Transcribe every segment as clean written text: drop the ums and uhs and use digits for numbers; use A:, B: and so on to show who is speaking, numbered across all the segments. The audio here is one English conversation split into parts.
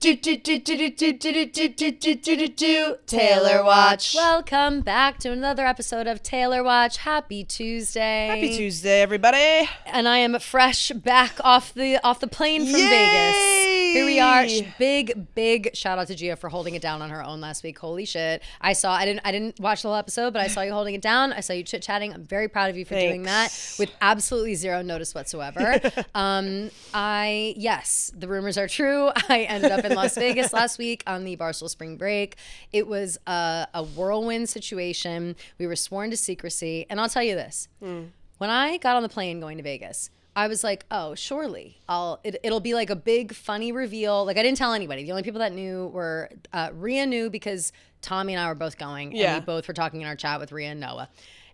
A: Taylor Watch.
B: Welcome back to another episode of Taylor Watch. Happy Tuesday.
A: Happy Tuesday, everybody.
B: And I am fresh back off the plane from Vegas. Here we are. Big shout out to Gia for holding it down on her own last week. Holy shit. I didn't watch the whole episode, but I saw you holding it down. I saw you chit-chatting. I'm very proud of you for doing that with absolutely zero notice whatsoever. Yes, the rumors are true. I ended up in Las Vegas last week on the Barstool Spring Break. It was a whirlwind situation. We were sworn to secrecy. And I'll tell you this. When I got on the plane going to Vegas, I was like, oh, surely it'll be like a big funny reveal. Like I didn't tell anybody. The only people that knew were Rhea knew because Tommy and I were both going. Yeah. And we both were talking in our chat with Rhea and Noah.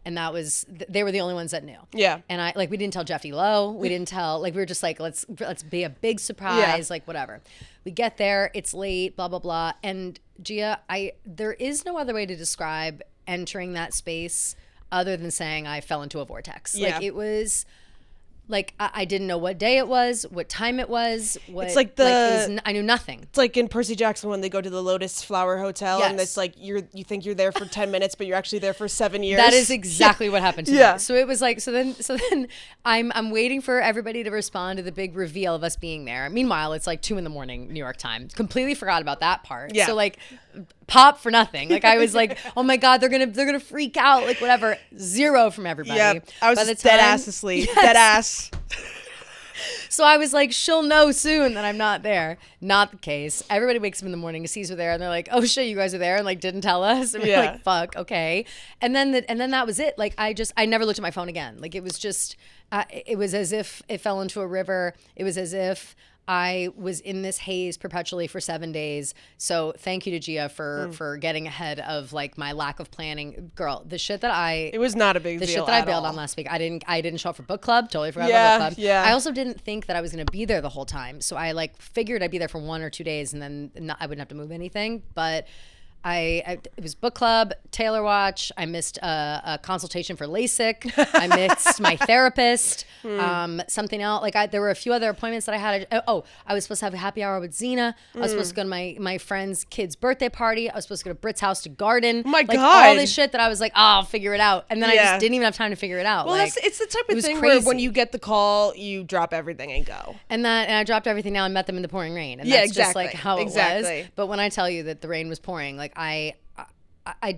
B: And that was, they were the only ones that knew. Yeah. And we didn't tell Jeffy Lowe. We didn't tell, we were just like, let's be a big surprise, whatever. We get there, it's late, blah, blah, blah. And Gia, there is no other way to describe entering that space other than saying I fell into a vortex. Yeah. It was, I didn't know what day it was, what time it was. It's like I knew nothing.
A: It's like in Percy Jackson when they go to the Lotus Flower Hotel and it's like you think you're there for 10 minutes, but you're actually there for 7 years.
B: That is exactly what happened to me. So it was like, so then I'm waiting for everybody to respond to the big reveal of us being there. Meanwhile, it's like 2 a.m, New York time. Completely forgot about that part. Yeah. So pop for nothing. I was like, oh my God, they're gonna freak out, whatever. Zero from everybody. Yeah,
A: I was just dead ass asleep. Yes. Dead ass.
B: So I was like, she'll know soon that I'm not there. Not the case. Everybody wakes up in the morning, sees we're there, and they're like, oh shit, you guys are there, and didn't tell us. And we're like, fuck, okay. And then that was it. I never looked at my phone again. It was just, it was as if it fell into a river. It was as if I was in this haze perpetually for 7 days. So thank you to Gia for getting ahead of my lack of planning. Girl, the shit that
A: it was not a big deal.
B: The shit that I bailed on last week. I didn't show up for book club. Totally forgot about book club. Yeah. I also didn't think that I was going to be there the whole time. So I figured I'd be there for 1 or 2 days and then I wouldn't have to move anything. But it was book club, Taylor Watch. I missed a consultation for LASIK. I missed my therapist. Something else. There were a few other appointments that I had. I was supposed to have a happy hour with Xena. I was supposed to go to my friend's kid's birthday party. I was supposed to go to Britt's house to garden.
A: Oh my God.
B: All this shit that I was like, I'll figure it out. And then I just didn't even have time to figure it out.
A: Well, it's the type of thing where when you get the call, you drop everything and go.
B: And I dropped everything now and met them in the pouring rain. And that's just how it was. But when I tell you that the rain was pouring, I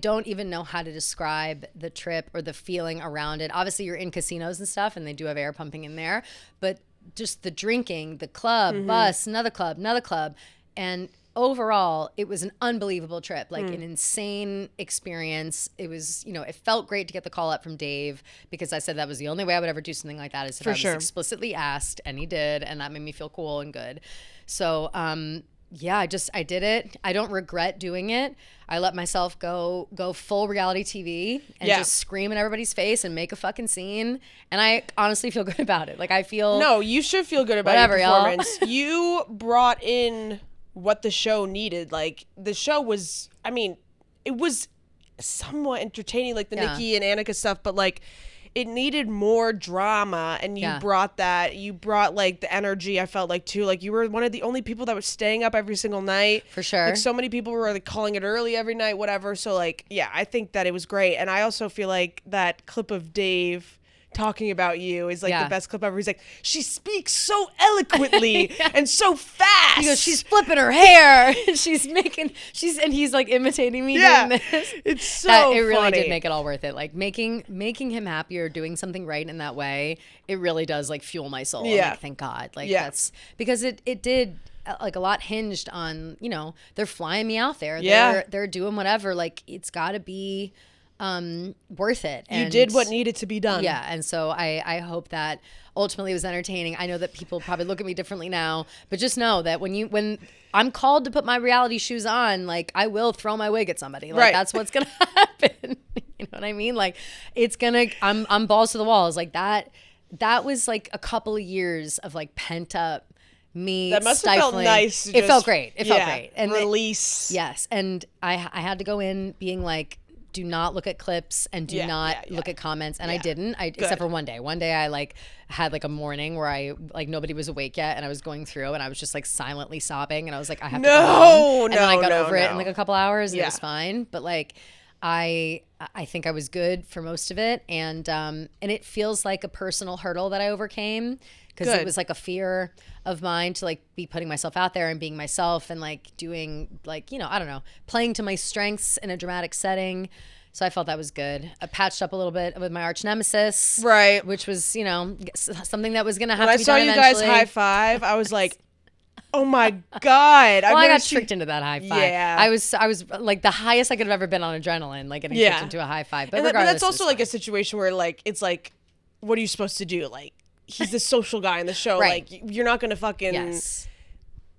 B: don't even know how to describe the trip or the feeling around it. Obviously, you're in casinos and stuff, and they do have air pumping in there. But just the drinking, the club, bus, another club. And overall, it was an unbelievable trip, an insane experience. It was, it felt great to get the call up from Dave because I said that was the only way I would ever do something like that is if I was explicitly asked, and he did, and that made me feel cool and good. So, I did it. I don't regret doing it. I let myself go full reality TV and just scream in everybody's face and make a fucking scene. And I honestly feel good about it. I feel...
A: No, you should feel good about your performance. You brought in what the show needed. The show was, it was somewhat entertaining, the Nikki and Annika stuff, but it needed more drama, and you brought that. You brought the energy. I felt too. You were one of the only people that was staying up every single night.
B: For sure.
A: So many people were calling it early every night, whatever. So I think that it was great, and I also feel that clip of Dave talking about you is the best clip ever. He's like, she speaks so eloquently and so fast.
B: He goes, she's flipping her hair. and he's imitating me doing this.
A: It's so funny.
B: It really did make it all worth it. Making him happier, doing something right in that way, it really does fuel my soul. Yeah. Thank God. That's because it did. A lot hinged on, they're flying me out there. They're doing whatever. It's got to be worth it.
A: And you did what needed to be done.
B: Yeah. And so I hope that ultimately it was entertaining. I know that people probably look at me differently now, but just know that when I'm called to put my reality shoes on, I will throw my wig at somebody. That's what's going to happen. You know what I mean? I'm balls to the walls. That was a couple of years of pent up me
A: that must
B: stifling.
A: Have felt nice.
B: It felt great. It felt great.
A: And release.
B: Yes. And I had to go in being do not look at clips and do not look at comments. And I didn't, except for one day. One day I like had like a morning where I like nobody was awake yet and I was going through and I was just like silently sobbing and I was like, I have to go home. And then I got over it in like a couple hours and it was fine. But like I think I was good for most of it. And it feels like a personal hurdle that I overcame because it was like a fear of mine to like be putting myself out there and being myself and like doing like, you know, I don't know, playing to my strengths in a dramatic setting. So I felt that was good. I patched up a little bit with my arch nemesis.
A: Right.
B: Which was, you know, something that was going to have
A: to
B: be done eventually.
A: When I saw you guys high five, I was like, oh my God.
B: Well, I got tricked into that high five.
A: Yeah.
B: I was like the highest I could have ever been on adrenaline, like getting tricked into a high five. But regardless,
A: that's also like a situation where like, it's like, what are you supposed to do? Like, he's the social guy in the show. Right. Like, you're not going to fucking... Yes.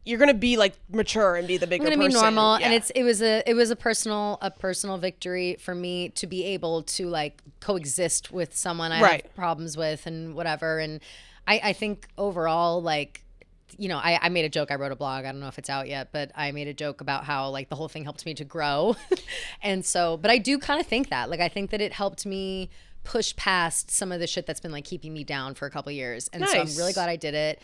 A: You're gonna be like mature and be the bigger person.
B: I'm gonna be normal, and it was a personal victory for me to be able to like coexist with someone I have problems with and whatever. And I think overall, like, you know, I made a joke. I wrote a blog. I don't know if it's out yet, but I made a joke about how like the whole thing helped me to grow, and so. But I do kind of think that, like, I think that it helped me push past some of the shit that's been like keeping me down for a couple years, and so I'm really glad I did it.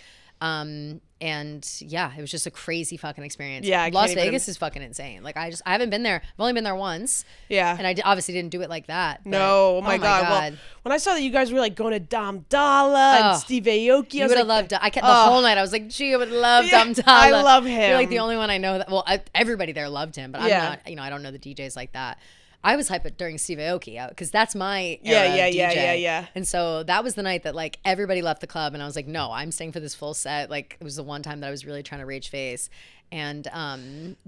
B: And yeah, it was just a crazy fucking experience.
A: Yeah,
B: Las Vegas is fucking insane. Like I haven't been there. I've only been there once.
A: Yeah,
B: and I obviously didn't do it like that.
A: No, oh my God. Well, when I saw that you guys were like going to Dom Dalla and Steve Aoki,
B: you would have loved. I kept the whole night. I was like, gee, I would love Dom Dalla.
A: I love him.
B: You're like the only one I know that. Well, everybody there loved him, but I'm not. You know, I don't know the DJs like that. I was hyped during Steve Aoki because that's my era of DJ. Yeah. And so that was the night that like everybody left the club and I was like, no, I'm staying for this full set. Like it was the one time that I was really trying to rage face. And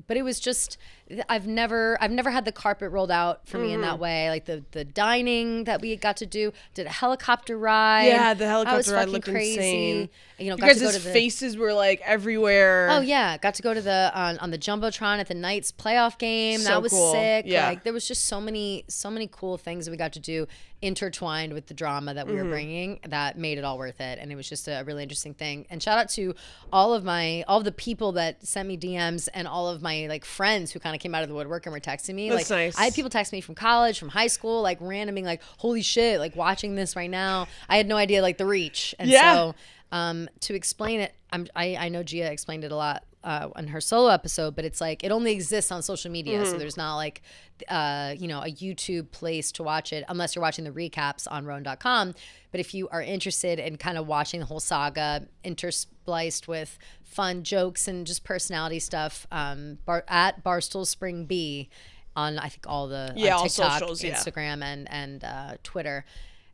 B: but it was just I've never had the carpet rolled out for me in that way. Like the dining that we got to do, did a helicopter ride.
A: Yeah, the helicopter ride looked crazy. Insane. You know, got to go to faces were like everywhere.
B: Oh yeah, got to go to the on the jumbotron at the Knights playoff game.
A: So
B: that was
A: cool.
B: sick.
A: Yeah.
B: Like there was just so many cool things that we got to do intertwined with the drama that we were bringing that made it all worth it. And it was just a really interesting thing. And shout out to all of the people that sent me DMs and all of my like friends who kind of came out of the woodwork and were texting me.
A: That's
B: like
A: nice.
B: I had people text me from college, from high school, like random being like, holy shit, like watching this right now. I had no idea like the reach. And so to explain it, I know Gia explained it a lot on her solo episode, but it's like it only exists on social media, so there's not like you know, a YouTube place to watch it unless you're watching the recaps on Rowan.com. But if you are interested in kind of watching the whole saga interspliced with fun jokes and just personality stuff, at Barstool Spring B on I think all the
A: all
B: TikTok,
A: socials,
B: Instagram and Twitter.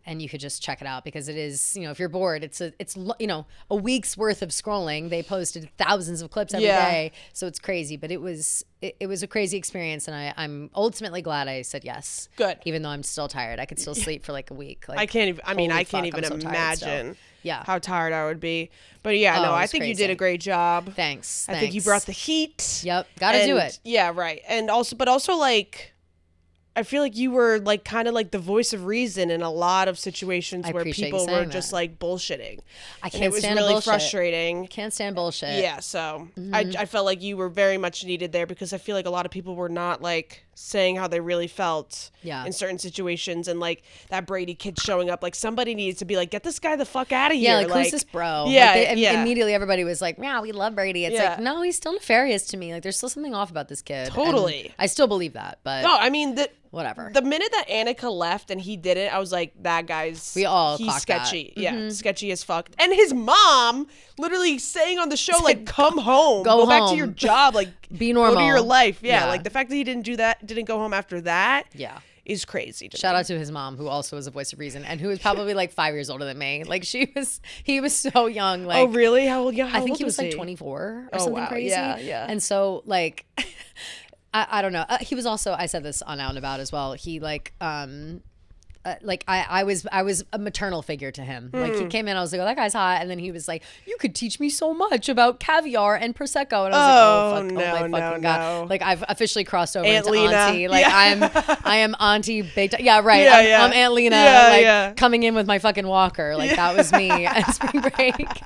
B: And you could just check it out because it is, you know, if you're bored, it's you know, a week's worth of scrolling. They posted thousands of clips every day, so it's crazy. But it was a crazy experience, and I'm ultimately glad I said yes.
A: Good,
B: even though I'm still tired. I could still sleep for like a week. Like
A: I can't even. I mean, I can't even imagine. How tired I would be. But yeah, no, I think
B: crazy.
A: You did a great job.
B: Thanks.
A: I think you brought the heat.
B: Yep, gotta do it.
A: Yeah, right. And also, but also like, I feel like you were like kind of like the voice of reason in a lot of situations where people were just like bullshitting.
B: I can't stand bullshit.
A: It was really frustrating.
B: Can't stand bullshit.
A: Yeah, so I felt like you were very much needed there because I feel like a lot of people were not like saying how they really felt in certain situations, and like that Brady kid showing up, like somebody needs to be like, get this guy the fuck out of here.
B: Yeah, like who's this bro?
A: Yeah,
B: like immediately everybody was like, yeah, we love Brady. It's like, no, he's still nefarious to me. Like there's still something off about this kid.
A: Totally.
B: And I still believe that, but
A: no, I mean
B: whatever.
A: The minute that Annika left and he did it, I was like, that guy's he's sketchy. That. Yeah, sketchy as fuck. And his mom literally saying on the show, like, come home. Go back to your job. Like,
B: be normal.
A: Go to your life. Yeah, like the fact that he didn't do that, didn't go home after that.
B: Yeah.
A: Is crazy to
B: Shout
A: me.
B: out to his mom, who also is a voice of reason and who is probably like 5 years older than me. Like he was so young. Like,
A: oh really? How old? Yeah,
B: I think he was like 24 or something crazy.
A: Yeah.
B: And so like, I don't know. He was also, I said this on Out and About as well. He like I was a maternal figure to him. Like he came in, I was like, oh, that guy's hot. And then he was like, you could teach me so much about caviar and Prosecco. And I was like, oh my fucking God. Like I've officially crossed over into
A: Lena.
B: auntie. Like I am auntie big time. Yeah, right. I'm Aunt Lena, coming in with my fucking walker. Like that was me at spring break.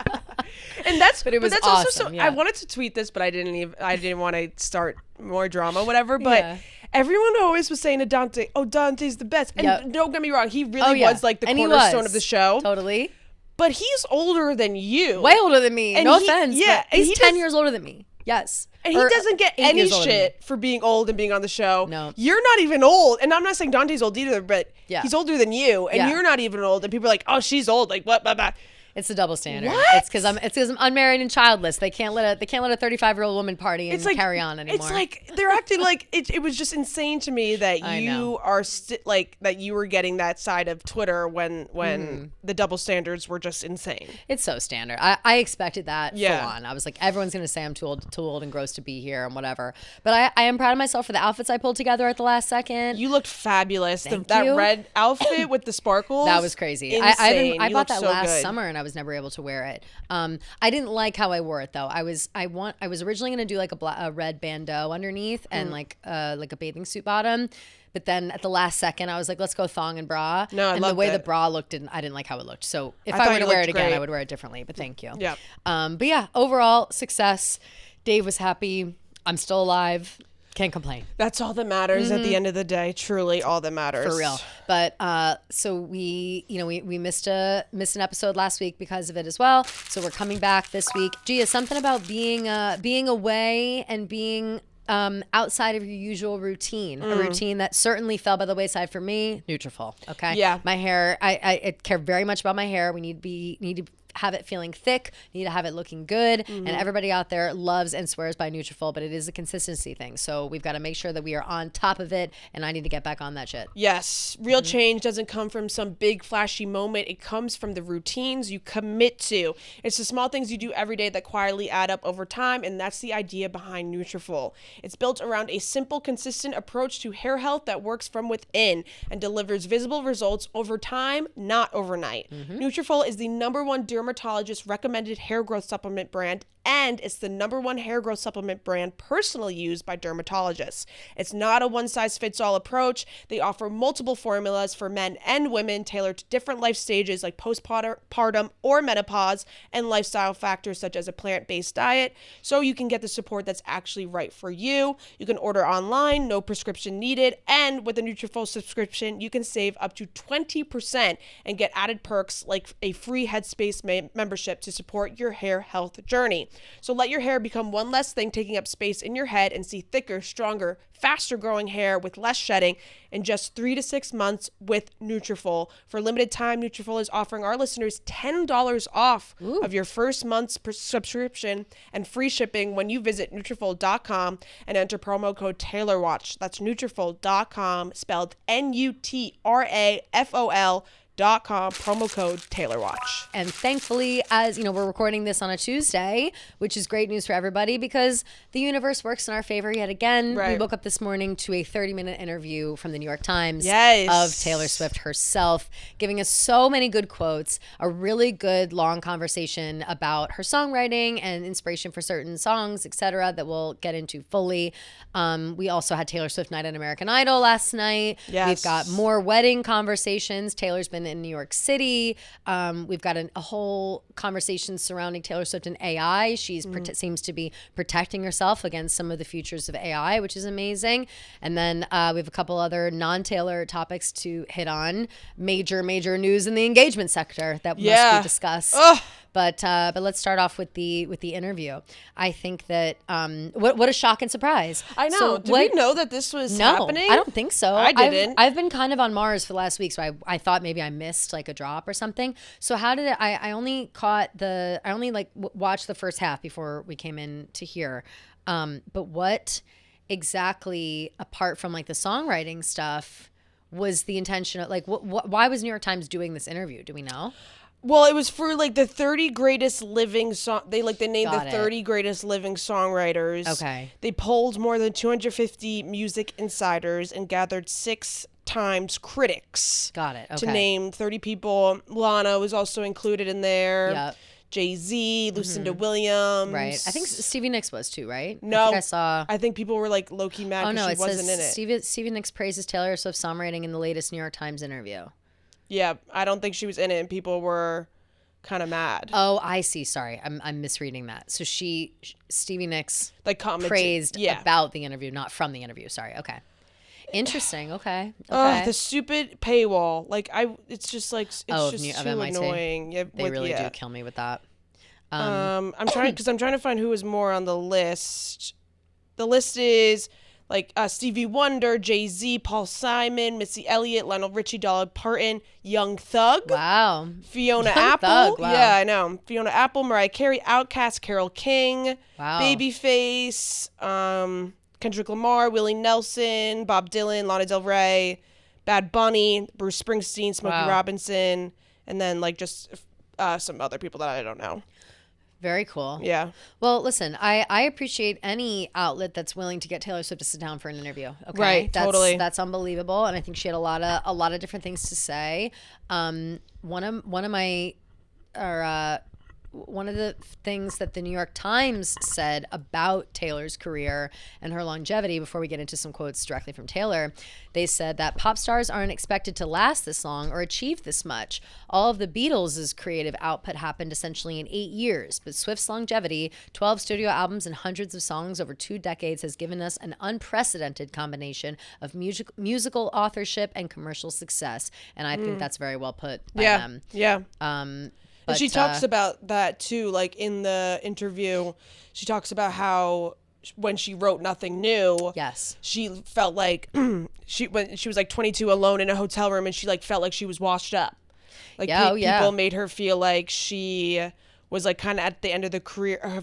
A: And that's
B: but it was
A: that's
B: awesome,
A: also so I wanted to tweet this, but I didn't want to start more drama, whatever. But everyone always was saying to Dante, "Oh, Dante's the best." And don't get me wrong, he really was like the cornerstone of the show.
B: Totally.
A: But he's older than you.
B: Way older than me. And no offense. Yeah, but he's 10 years older than me. Yes.
A: And he doesn't get any shit for being old and being on the show.
B: No.
A: You're not even old. And I'm not saying Dante's old either, but he's older than you. And you're not even old. And people are like, oh, she's old. Like, what, blah, blah.
B: It's a double standard.
A: What?
B: It's because I'm unmarried and childless. They can't let a 35-year-old woman party and carry on anymore.
A: It's like they're acting like it was just insane to me that you are that you were getting that side of Twitter when the double standards were just insane.
B: It's so standard. I expected that full on. I was like, everyone's gonna say I'm too old and gross to be here and whatever. But I am proud of myself for the outfits I pulled together at the last second.
A: You looked fabulous. That red outfit with the sparkles.
B: That was crazy.
A: Insane.
B: I bought that last summer and I was never able to wear it. I didn't like how I wore it though. I was originally gonna do like a red bandeau underneath and like a bathing suit bottom, but then at the last second I was like, let's go thong and bra.
A: No,
B: and the way the bra looked, I didn't like how it looked. So if I were to wear it again, I would wear it differently. But thank you.
A: Yeah.
B: But yeah, overall success. Dave was happy. I'm still alive. Can't complain.
A: That's all that matters at the end of the day. Truly, all that matters.
B: For real. But so we missed an episode last week because of it as well. So we're coming back this week. Gia, something about being away and being outside of your usual routine, a routine that certainly fell by the wayside for me. Nutrafol. Okay.
A: Yeah.
B: My hair. I care very much about my hair. We need to have it feeling thick, need to have it looking good, and everybody out there loves and swears by Nutrafol, but it is a consistency thing. So we've got to make sure that we are on top of it, and I need to get back on that shit.
A: Yes, real change doesn't come from some big flashy moment. It comes from the routines you commit to. It's the small things you do every day that quietly add up over time, and that's the idea behind Nutrafol. It's built around a simple, consistent approach to hair health that works from within and delivers visible results over time, not overnight. Nutrafol is the #1 dermatologist recommended hair growth supplement brand, and it's the #1 hair growth supplement brand personally used by dermatologists. It's not a one-size-fits-all approach. They offer multiple formulas for men and women tailored to different life stages like postpartum or menopause and lifestyle factors such as a plant-based diet, so you can get the support that's actually right for you. You can order online, no prescription needed, and with a Nutrafol subscription, you can save up to 20% and get added perks like a free Headspace membership to support your hair health journey. So let your hair become one less thing taking up space in your head and see thicker, stronger, faster growing hair with less shedding in just 3 to 6 months with Nutrafol. For a limited time, Nutrafol is offering our listeners $10 off of your first month's subscription and free shipping when you visit Nutrafol.com and enter promo code TaylorWatch. That's Nutrafol.com, spelled Nutrafol.com, promo code TaylorWatch.
B: And thankfully, as you know, we're recording this on a Tuesday, which is great news for everybody because the universe works in our favor yet again.
A: Right.
B: We woke up this morning to a 30-minute interview from the New York Times
A: of
B: Taylor Swift herself, giving us so many good quotes, a really good long conversation about her songwriting and inspiration for certain songs, etc., that we'll get into fully. We also had Taylor Swift night on American Idol last night.
A: Yes.
B: We've got more wedding conversations. Taylor's been in New York City. We've got a whole conversation surrounding Taylor Swift and AI. She seems to be protecting herself against some of the futures of AI, which is amazing. And then we have a couple other non-Taylor topics to hit on. Major news in the engagement sector that must be discussed. But let's start off with the interview. I think that what a shock and surprise.
A: I know. So did we know that this was happening?
B: I don't think so.
A: I didn't.
B: I've been kind of on Mars for the last week, so I thought maybe I missed like a drop or something. So how did it? I only watched the first half before we came in to here. But what exactly, apart from like the songwriting stuff, was the intention of like why was New York Times doing this interview? Do we know?
A: Well, it was for like the 30 greatest living they named the 30 greatest living songwriters.
B: Okay.
A: They polled more than 250 music insiders and gathered 6 times critics.
B: Got it. Okay.
A: To name 30 people. Lana was also included in there.
B: Yep.
A: Jay-Z, Lucinda Williams.
B: Right. I think Stevie Nicks was too, right?
A: No.
B: I
A: think people were like low-key mad because she wasn't in it.
B: Stevie Nicks praises Taylor Swift's songwriting in the latest New York Times interview.
A: Yeah, I don't think she was in it, and people were kind of mad.
B: Oh, I see. Sorry, I'm misreading that. So Stevie Nicks
A: like commented,
B: praised about the interview, not from the interview. Sorry. Okay. Interesting. Okay.
A: The stupid paywall. Like it's just like it's just too annoying. Yeah,
B: they really do kill me with that.
A: I'm trying to find who is more on the list. The list is like Stevie Wonder, Jay-Z, Paul Simon, Missy Elliott, Lionel Richie, Dolly Parton, Young Thug.
B: Wow.
A: Fiona Apple.
B: Thug, wow.
A: Yeah, I know. Fiona Apple, Mariah Carey, Outkast, Carole King,
B: wow.
A: Babyface, Kendrick Lamar, Willie Nelson, Bob Dylan, Lana Del Rey, Bad Bunny, Bruce Springsteen, Smokey Robinson, and then like just some other people that I don't know.
B: Very cool.
A: Yeah.
B: Well, listen, I appreciate any outlet that's willing to get Taylor Swift to sit down for an interview. Okay.
A: Right. Totally.
B: That's unbelievable, and I think she had a lot of different things to say. One of the things that the New York Times said about Taylor's career and her longevity, before we get into some quotes directly from Taylor, they said that pop stars aren't expected to last this long or achieve this much. All of the Beatles' creative output happened essentially in 8 years, but Swift's longevity, 12 studio albums and hundreds of songs over 2 decades, has given us an unprecedented combination of musical authorship and commercial success. And I think that's very well put by them.
A: Yeah.
B: But,
A: and she talks about that too, like in the interview. She talks about how when she wrote Nothing New,
B: yes,
A: she felt like when she was like 22 alone in a hotel room, and she like felt like she was washed up. Like people made her feel like she was like kind of at the end of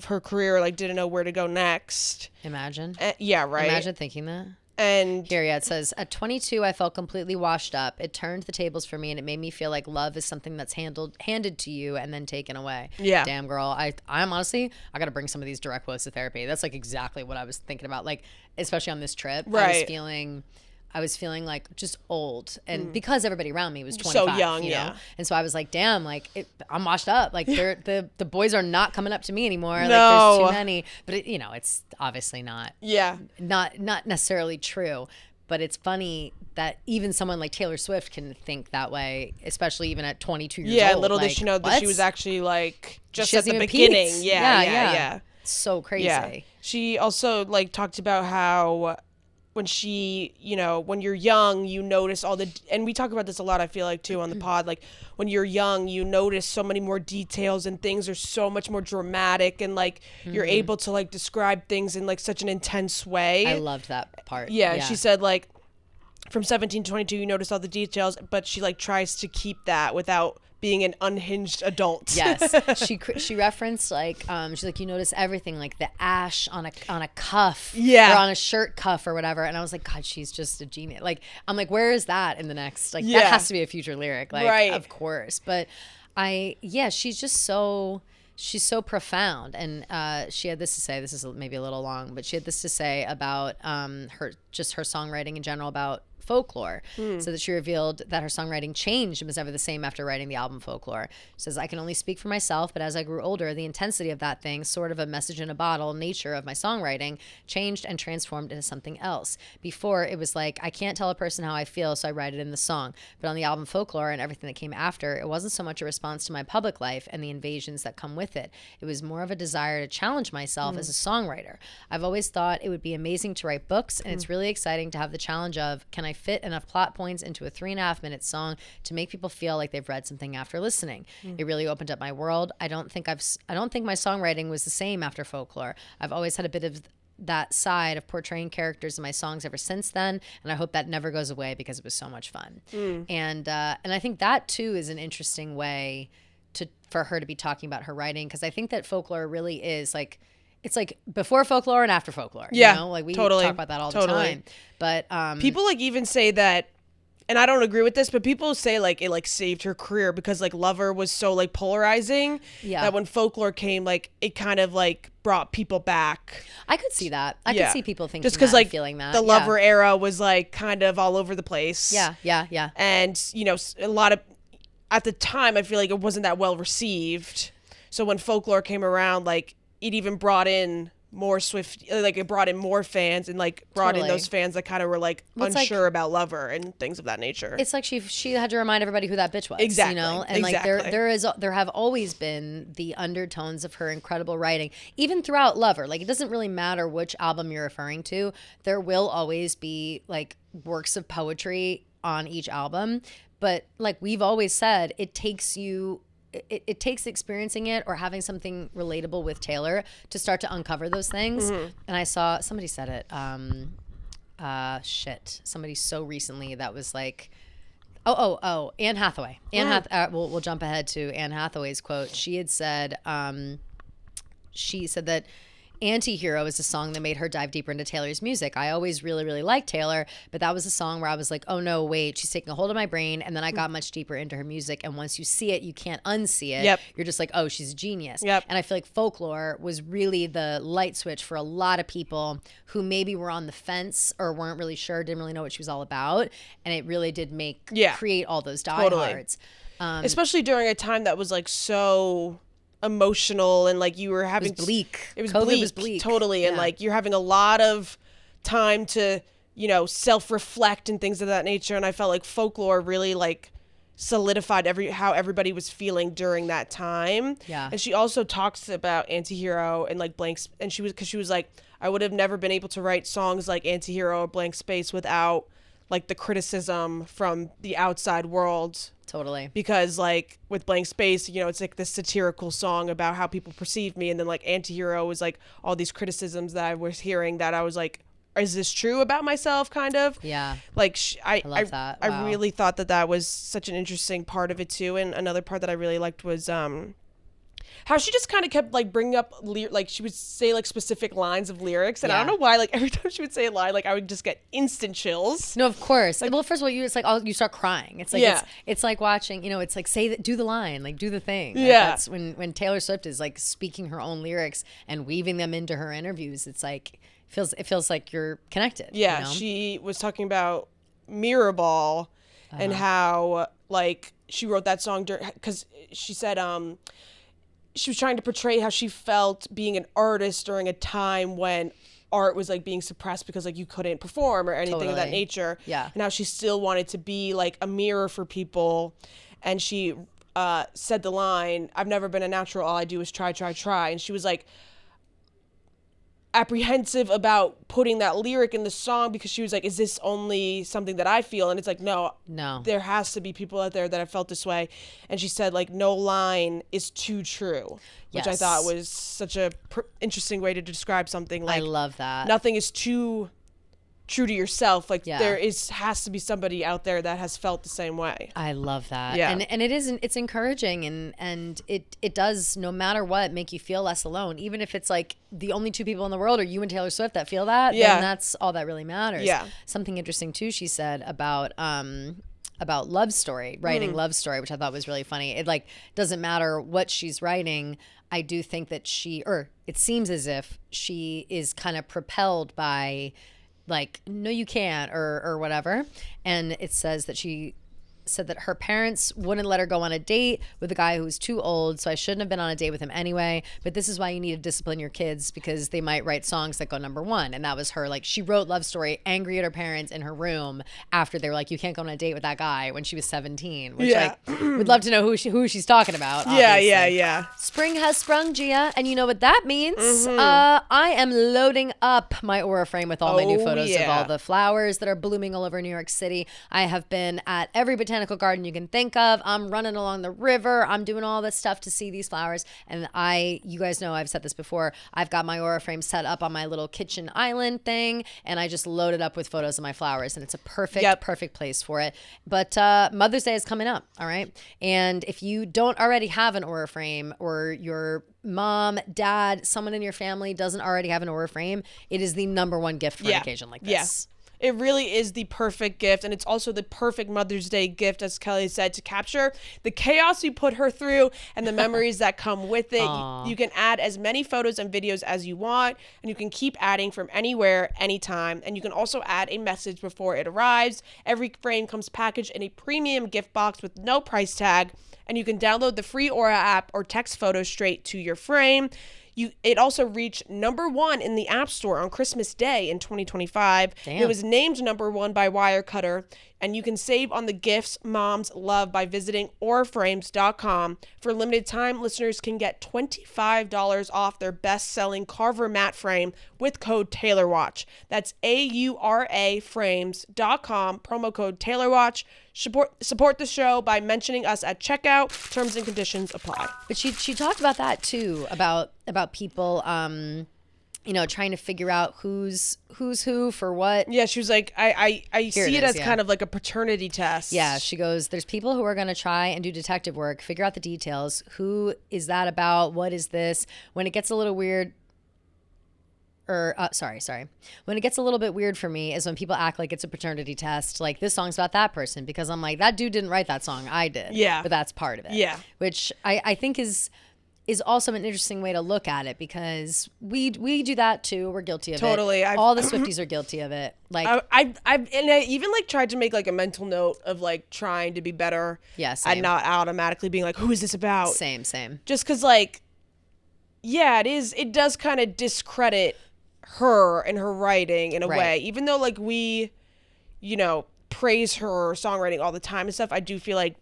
A: her career, like didn't know where to go next.
B: Imagine.
A: Yeah, right.
B: Imagine thinking that.
A: And
B: here, it says, at 22, I felt completely washed up. It turned the tables for me, and it made me feel like love is something that's handed to you and then taken away.
A: Yeah.
B: Damn, girl. I'm honestly, I got to bring some of these direct quotes to therapy. That's like exactly what I was thinking about. Like, especially on this trip.
A: Right.
B: I was feeling like just old, and because everybody around me was 25,
A: so young,
B: you know? And so I was like, damn, like I'm washed up. Like the boys are not coming up to me anymore.
A: No.
B: Like there's too many. But it's obviously not.
A: Yeah.
B: Not necessarily true. But it's funny that even someone like Taylor Swift can think that way, especially even at 22 years old.
A: Yeah, little did she know that she was actually like just at the beginning. Yeah.
B: It's so crazy.
A: Yeah. She also like talked about how when she, when you're young, you notice and we talk about this a lot, I feel like, too, on the pod. Like, when you're young, you notice so many more details and things are so much more dramatic, and, like, you're able to, like, describe things in, like, such an intense way.
B: I loved that part.
A: Yeah. She said, like, from 17 to 22, you notice all the details, but she, like, tries to keep that without being an unhinged adult.
B: Yes. She referenced like she's like, you notice everything, like the ash on a cuff, or on a shirt cuff or whatever, and I was like, God, she's just a genius. Like, I'm like, where is that in the next, like, that has to be a future lyric, like, right. Of course. But she's just she's so profound, and she had this to say. This is maybe a little long, but she had this to say about her songwriting in general, about folklore, so that she revealed that her songwriting changed and was never the same after writing the album Folklore. She says, I can only speak for myself, but as I grew older, the intensity of that thing, sort of a message in a bottle nature of my songwriting, changed and transformed into something else. Before, it was like, I can't tell a person how I feel, so I write it in the song. But on the album Folklore and everything that came after, it wasn't so much a response to my public life and the invasions that come with it. It was more of a desire to challenge myself as a songwriter. I've always thought it would be amazing to write books, and it's really exciting to have the challenge of, can I fit enough plot points into a 3.5-minute song to make people feel like they've read something after listening? It really opened up my world. I don't think my songwriting was the same after Folklore. I've always had a bit of that side of portraying characters in my songs ever since then, and I hope that never goes away because it was so much fun. And I think that too is an interesting way for her to be talking about her writing, because I think that Folklore really is like, it's like before Folklore and after Folklore.
A: Yeah,
B: you know? Like we
A: totally,
B: talk about that all the time. But
A: people like even say that, and I don't agree with this, but people say like it like saved her career because like Lover was so like polarizing that when Folklore came, like it kind of like brought people back.
B: I could see that. I could see people thinking
A: just because like
B: feeling that
A: the Lover era was like kind of all over the place.
B: Yeah.
A: And a lot of, at the time, I feel like it wasn't that well received. So when Folklore came around, like it even brought in more Swift, like it brought in more fans and like brought in those fans that kind of were like unsure about Lover and things of that nature.
B: It's like she had to remind everybody who that bitch was.
A: Exactly.
B: You know? And like there have always been the undertones of her incredible writing, even throughout Lover. Like it doesn't really matter which album you're referring to. There will always be like works of poetry on each album. But like we've always said, it takes experiencing it or having something relatable with Taylor to start to uncover those things. Mm-hmm. And I saw somebody said it. Somebody so recently that was like, Anne Hathaway. We'll jump ahead to Anne Hathaway's quote. She had said, she said that Anti-Hero is a song that made her dive deeper into Taylor's music. I always really, really liked Taylor, but that was a song where I was like, oh no, wait, she's taking a hold of my brain. And then I got much deeper into her music. And once you see it, you can't unsee it.
A: Yep.
B: You're just like, oh, she's a genius.
A: Yep.
B: And I feel like Folklore was really the light switch for a lot of people who maybe were on the fence or weren't really sure, didn't really know what she was all about. And it really did create all those diehards.
A: Totally. Especially during a time that was like so emotional and like you were having
B: it was bleak.
A: COVID was bleak totally. And like you're having a lot of time to, you know, self-reflect and things of that nature. And I felt like Folklore really like solidified how everybody was feeling during that time.
B: Yeah.
A: And she also talks about Anti-Hero and like Blank, and she was like, I would have never been able to write songs like Anti-Hero or Blank Space without like the criticism from the outside world.
B: Totally.
A: Because like with Blank Space, you know, it's like this satirical song about how people perceive me. And then like Anti-Hero was like all these criticisms that I was hearing that I was like, is this true about myself? Kind of.
B: Yeah.
A: Like
B: I love that. Wow.
A: I really thought that was such an interesting part of it too. And another part that I really liked was how she just kind of kept like bringing up like she would say like specific lines of lyrics, and I don't know why, like every time she would say a line, like I would just get instant chills.
B: No, of course. Like, well, first of all, it's like you start crying. It's like it's like watching, you know, it's like do the line, like do the thing. Like, that's when Taylor Swift is like speaking her own lyrics and weaving them into her interviews. It's like it feels like you're connected.
A: Yeah,
B: you know?
A: She was talking about Mirrorball and how like she wrote that song because she said she was trying to portray how she felt being an artist during a time when art was like being suppressed because like you couldn't perform or anything of that nature.
B: Yeah.
A: And how she still wanted to be like a mirror for people. And she said the line, I've never been a natural, all I do is try. And she was like apprehensive about putting that lyric in the song because she was like, is this only something that I feel? And it's like, no, there has to be people out there that have felt this way. And she said like, no line is too true, which I thought was such a interesting way to describe something. Like,
B: I love that.
A: Nothing is too true to yourself. Like there has to be somebody out there that has felt the same way.
B: I love that.
A: Yeah.
B: And it's encouraging and it does, no matter what, make you feel less alone. Even if it's like the only two people in the world are you and Taylor Swift that feel that, then that's all that really matters.
A: Yeah.
B: Something interesting too, she said about Love Story, writing Love Story, which I thought was really funny. It like doesn't matter what she's writing. I do think that it seems as if she is kind of propelled by like, no, you can't, or whatever. And it says that she said that her parents wouldn't let her go on a date with a guy who was too old, so I shouldn't have been on a date with him anyway. But this is why you need to discipline your kids, because they might write songs that go number one. And that was her, like, she wrote Love Story angry at her parents in her room after they were like, you can't go on a date with that guy, when she was 17. Which like, we'd love to know who she's talking about. Obviously.
A: Yeah.
B: Spring has sprung, Gia, and you know what that means. I am loading up my Aura frame with all my new photos of all the flowers that are blooming all over New York City. I have been at every botanical garden you can think of. I'm running along the river. I'm doing all this stuff to see these flowers. And you guys know I've said this before, I've got my Aura frame set up on my little kitchen island thing, and I just loaded up with photos of my flowers, and it's a perfect place for it. But Mother's Day is coming up, all right? And if you don't already have an Aura frame, or your mom, dad, someone in your family doesn't already have an Aura frame, it is the number one gift for an occasion like this.
A: It really is the perfect gift, and it's also the perfect Mother's Day gift, as Kelly said, to capture the chaos you put her through and the memories that come with it. You can add as many photos and videos as you want, and you can keep adding from anywhere, anytime. And you can also add a message before it arrives. Every frame comes packaged in a premium gift box with no price tag, and you can download the free Aura app or text photos straight to your frame. It also reached #1 in the App Store on Christmas Day in 2025.
B: Damn.
A: It was named #1 by Wirecutter, and you can save on the gifts moms love by visiting auraframes.com. For a limited time, listeners can get $25 off their best-selling Carver mat frame with code TaylorWatch. That's auraframes.com, promo code TaylorWatch. Support the show by mentioning us at checkout. Terms and conditions apply.
B: But she talked about that too, about people trying to figure out who's who for what.
A: Yeah, she was like, I see it as kind of like a paternity test.
B: Yeah, she goes, there's people who are going to try and do detective work, figure out the details. Who is that about? What is this? When it gets a little weird, when it gets a little bit weird for me is when people act like it's a paternity test. Like, this song's about that person, because I'm like, that dude didn't write that song. I did.
A: Yeah.
B: But that's part of it.
A: Yeah.
B: Which I think is also an interesting way to look at it, because we do that too. We're guilty of it.
A: Totally.
B: All the Swifties are guilty of it. Like,
A: I even like tried to make like a mental note of like trying to be better.
B: Yeah, same.
A: And not automatically being like, who is this about?
B: Same.
A: Just because, like, yeah, it does kind of discredit her and her writing in a way. Even though like we, praise her songwriting all the time and stuff, I do feel like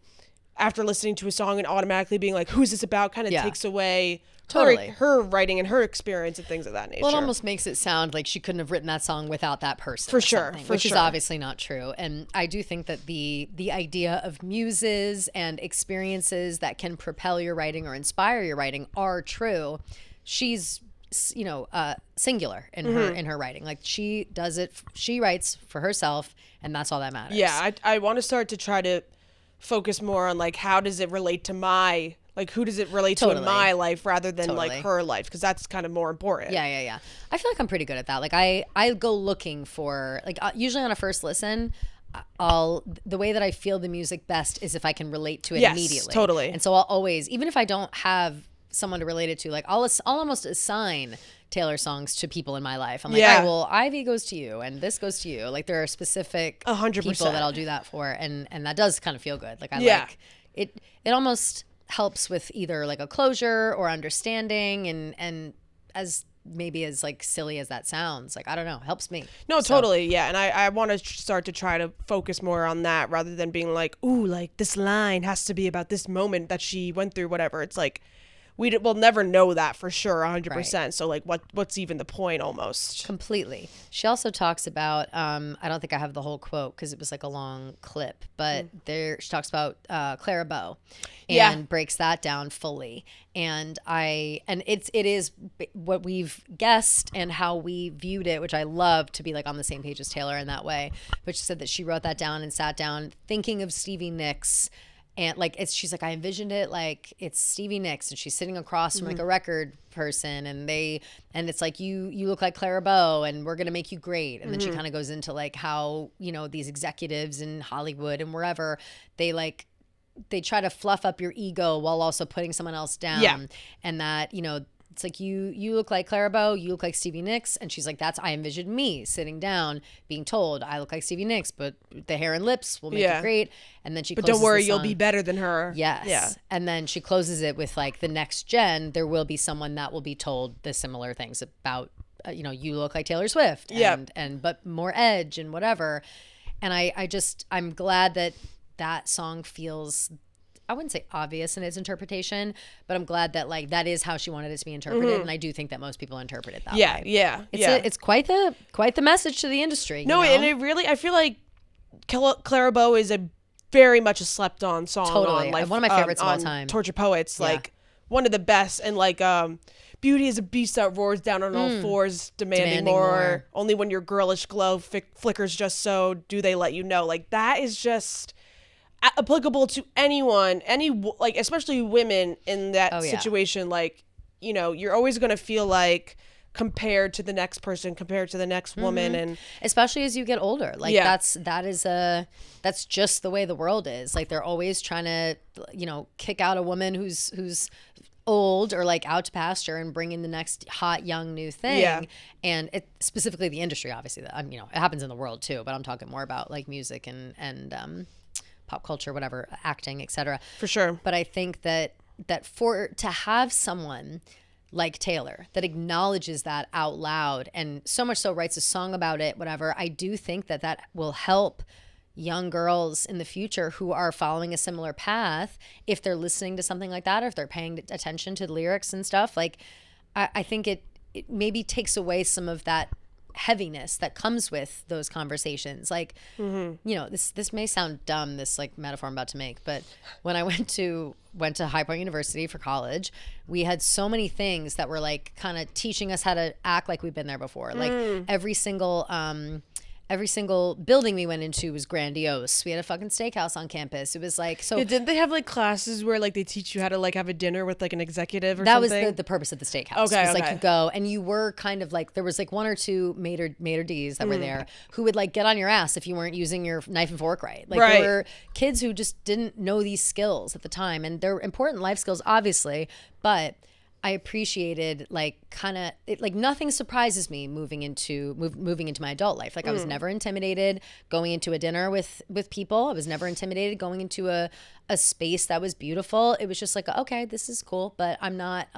A: after listening to a song and automatically being like, who's this about, kind of takes away her writing and her experience and things of that nature.
B: Well, it almost makes it sound like she couldn't have written that song without that person.
A: For sure.
B: Which is obviously not true. And I do think that the idea of muses and experiences that can propel your writing or inspire your writing are true. She's singular in her writing. Like, she writes for herself, and that's all that matters.
A: Yeah, I want to start to try to focus more on like, how does it relate to who does it relate to in my life rather than like her life, because that's kind of more important.
B: Yeah. I feel like I'm pretty good at that. Like, I go looking for, like, usually on a first listen, the way that I feel the music best is if I can relate to it immediately.
A: Totally.
B: And so I'll always, even if I don't have someone to relate it to, like, I'll almost assign Taylor songs to people in my life. I'm like, all right, well, Ivy goes to you and this goes to you. Like, there are specific
A: 100%
B: people that I'll do that for, and that does kind of feel good. Like, I like it. It almost helps with either like a closure or understanding, and as maybe as like silly as that sounds, like, I don't know, helps me.
A: No, totally. Yeah. And I want to start to try to focus more on that rather than being like, ooh, like this line has to be about this moment that she went through, whatever. It's like, we'll never know that for sure 100%. Right. So like what's even the point almost?
B: Completely. She also talks about, I don't think I have the whole quote because it was like a long clip, but she talks about Clara Bow and breaks that down fully. And it is what we've guessed and how we viewed it, which I love to be like on the same page as Taylor in that way. But she said that she wrote that down and sat down thinking of Stevie Nicks. And like, she's like, I envisioned it like it's Stevie Nicks, and she's sitting across from like a record person, and it's like, you look like Clara Bow, and we're gonna make you great. And then she kind of goes into like how these executives in Hollywood and wherever they try to fluff up your ego while also putting someone else down, and that it's like, you look like Clara Bow, you look like Stevie Nicks. And she's like, I envisioned me sitting down being told I look like Stevie Nicks, but the hair and lips will make it great. And then
A: but don't worry, you'll be better than her.
B: Yes.
A: Yeah.
B: And then she closes it with like, the next gen, there will be someone that will be told the similar things about, you look like Taylor Swift, and but more edge and whatever. And I'm glad that song feels, I wouldn't say obvious in its interpretation, but I'm glad that like that is how she wanted it to be interpreted, and I do think that most people interpret it that way. It's quite the message to the industry.
A: No, and it really, I feel like Clara Bow is very much a slept on song.
B: Totally,
A: on, like,
B: one of my favorites of all time.
A: Torture Poets, like one of the best, and like Beauty is a beast that roars down on all fours, demanding more. Only when your girlish glow flickers just so do they let you know. Like, that is just applicable to anyone, like, especially women in that situation. Like, you're always going to feel like compared to the next person, compared to the next woman, and
B: especially as you get older, like that's just the way the world is. Like, they're always trying to kick out a woman who's old or like out to pasture and bring in the next hot young new thing. And it specifically the industry, obviously, that it happens in the world too, but I'm talking more about like music and pop culture, whatever, acting, etc.
A: For sure.
B: But I think that to have someone like Taylor that acknowledges that out loud, and so much so writes a song about it, whatever, I do think that that will help young girls in the future who are following a similar path, if they're listening to something like that, or if they're paying attention to the lyrics and stuff. Like, I think it maybe takes away some of that heaviness that comes with those conversations. Like, you know, this may sound dumb, this like metaphor I'm about to make, but when I went to High Point University for college, we had so many things that were like kind of teaching us how to act like we've been there before. Like every single building we went into was grandiose. We had a fucking steakhouse on campus. It was like, so
A: yeah, didn't they have like classes where like they teach you how to like have a dinner with like an executive or
B: that
A: something?
B: was the purpose of the steakhouse. Okay, it was like you go and you were kind of like, there was like one or two maitre d's that were there who would like get on your ass if you weren't using your knife and fork right. Like there were kids who just didn't know these skills at the time, and they're important life skills obviously, but I appreciated like kind of like nothing surprises me moving into my adult life. Like I was never intimidated going into a dinner with people. I was never intimidated going into a space that was beautiful. It was just like, okay, this is cool, but I'm not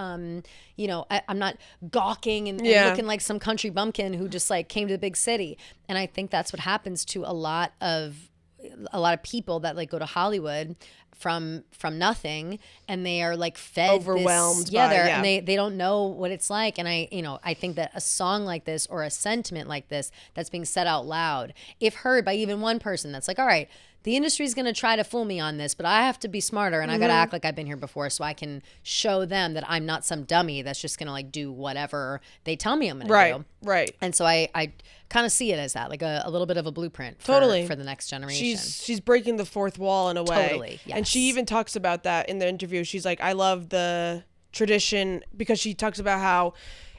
B: you know, I'm not gawking and looking like some country bumpkin who just like came to the big city. And I think that's what happens to a lot of people that like go to Hollywood from nothing, and they are like fed
A: overwhelmed
B: and they don't know what it's like. And I think that a song like this or a sentiment like this that's being said out loud, if heard by even one person that's like, all right, the industry's going to try to fool me on this, but I have to be smarter and I got to act like I've been here before so I can show them that I'm not some dummy that's just going to like do whatever they tell me I'm going to do.
A: Right.
B: And so I kind of see it as that, like a little bit of a blueprint for the next generation.
A: She's breaking the fourth wall in a way.
B: Totally, yes.
A: And she even talks about that in the interview. She's like, I love the tradition, because she talks about how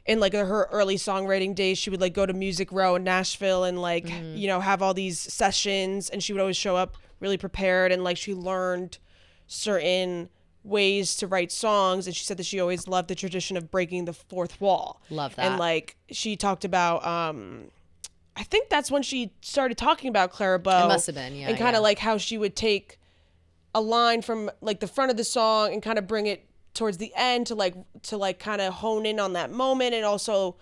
A: in like her early songwriting days, she would like go to Music Row in Nashville and like, you know, have all these sessions, and she would always show up really prepared, and like she learned certain ways to write songs, and she said that she always loved the tradition of breaking the fourth wall.
B: Love that.
A: And like she talked about I think that's when she started talking about Clara Bow.
B: It must have been, yeah.
A: And kind of like how she would take a line from like the front of the song and kind of bring it towards the end to kind of hone in on that moment. And also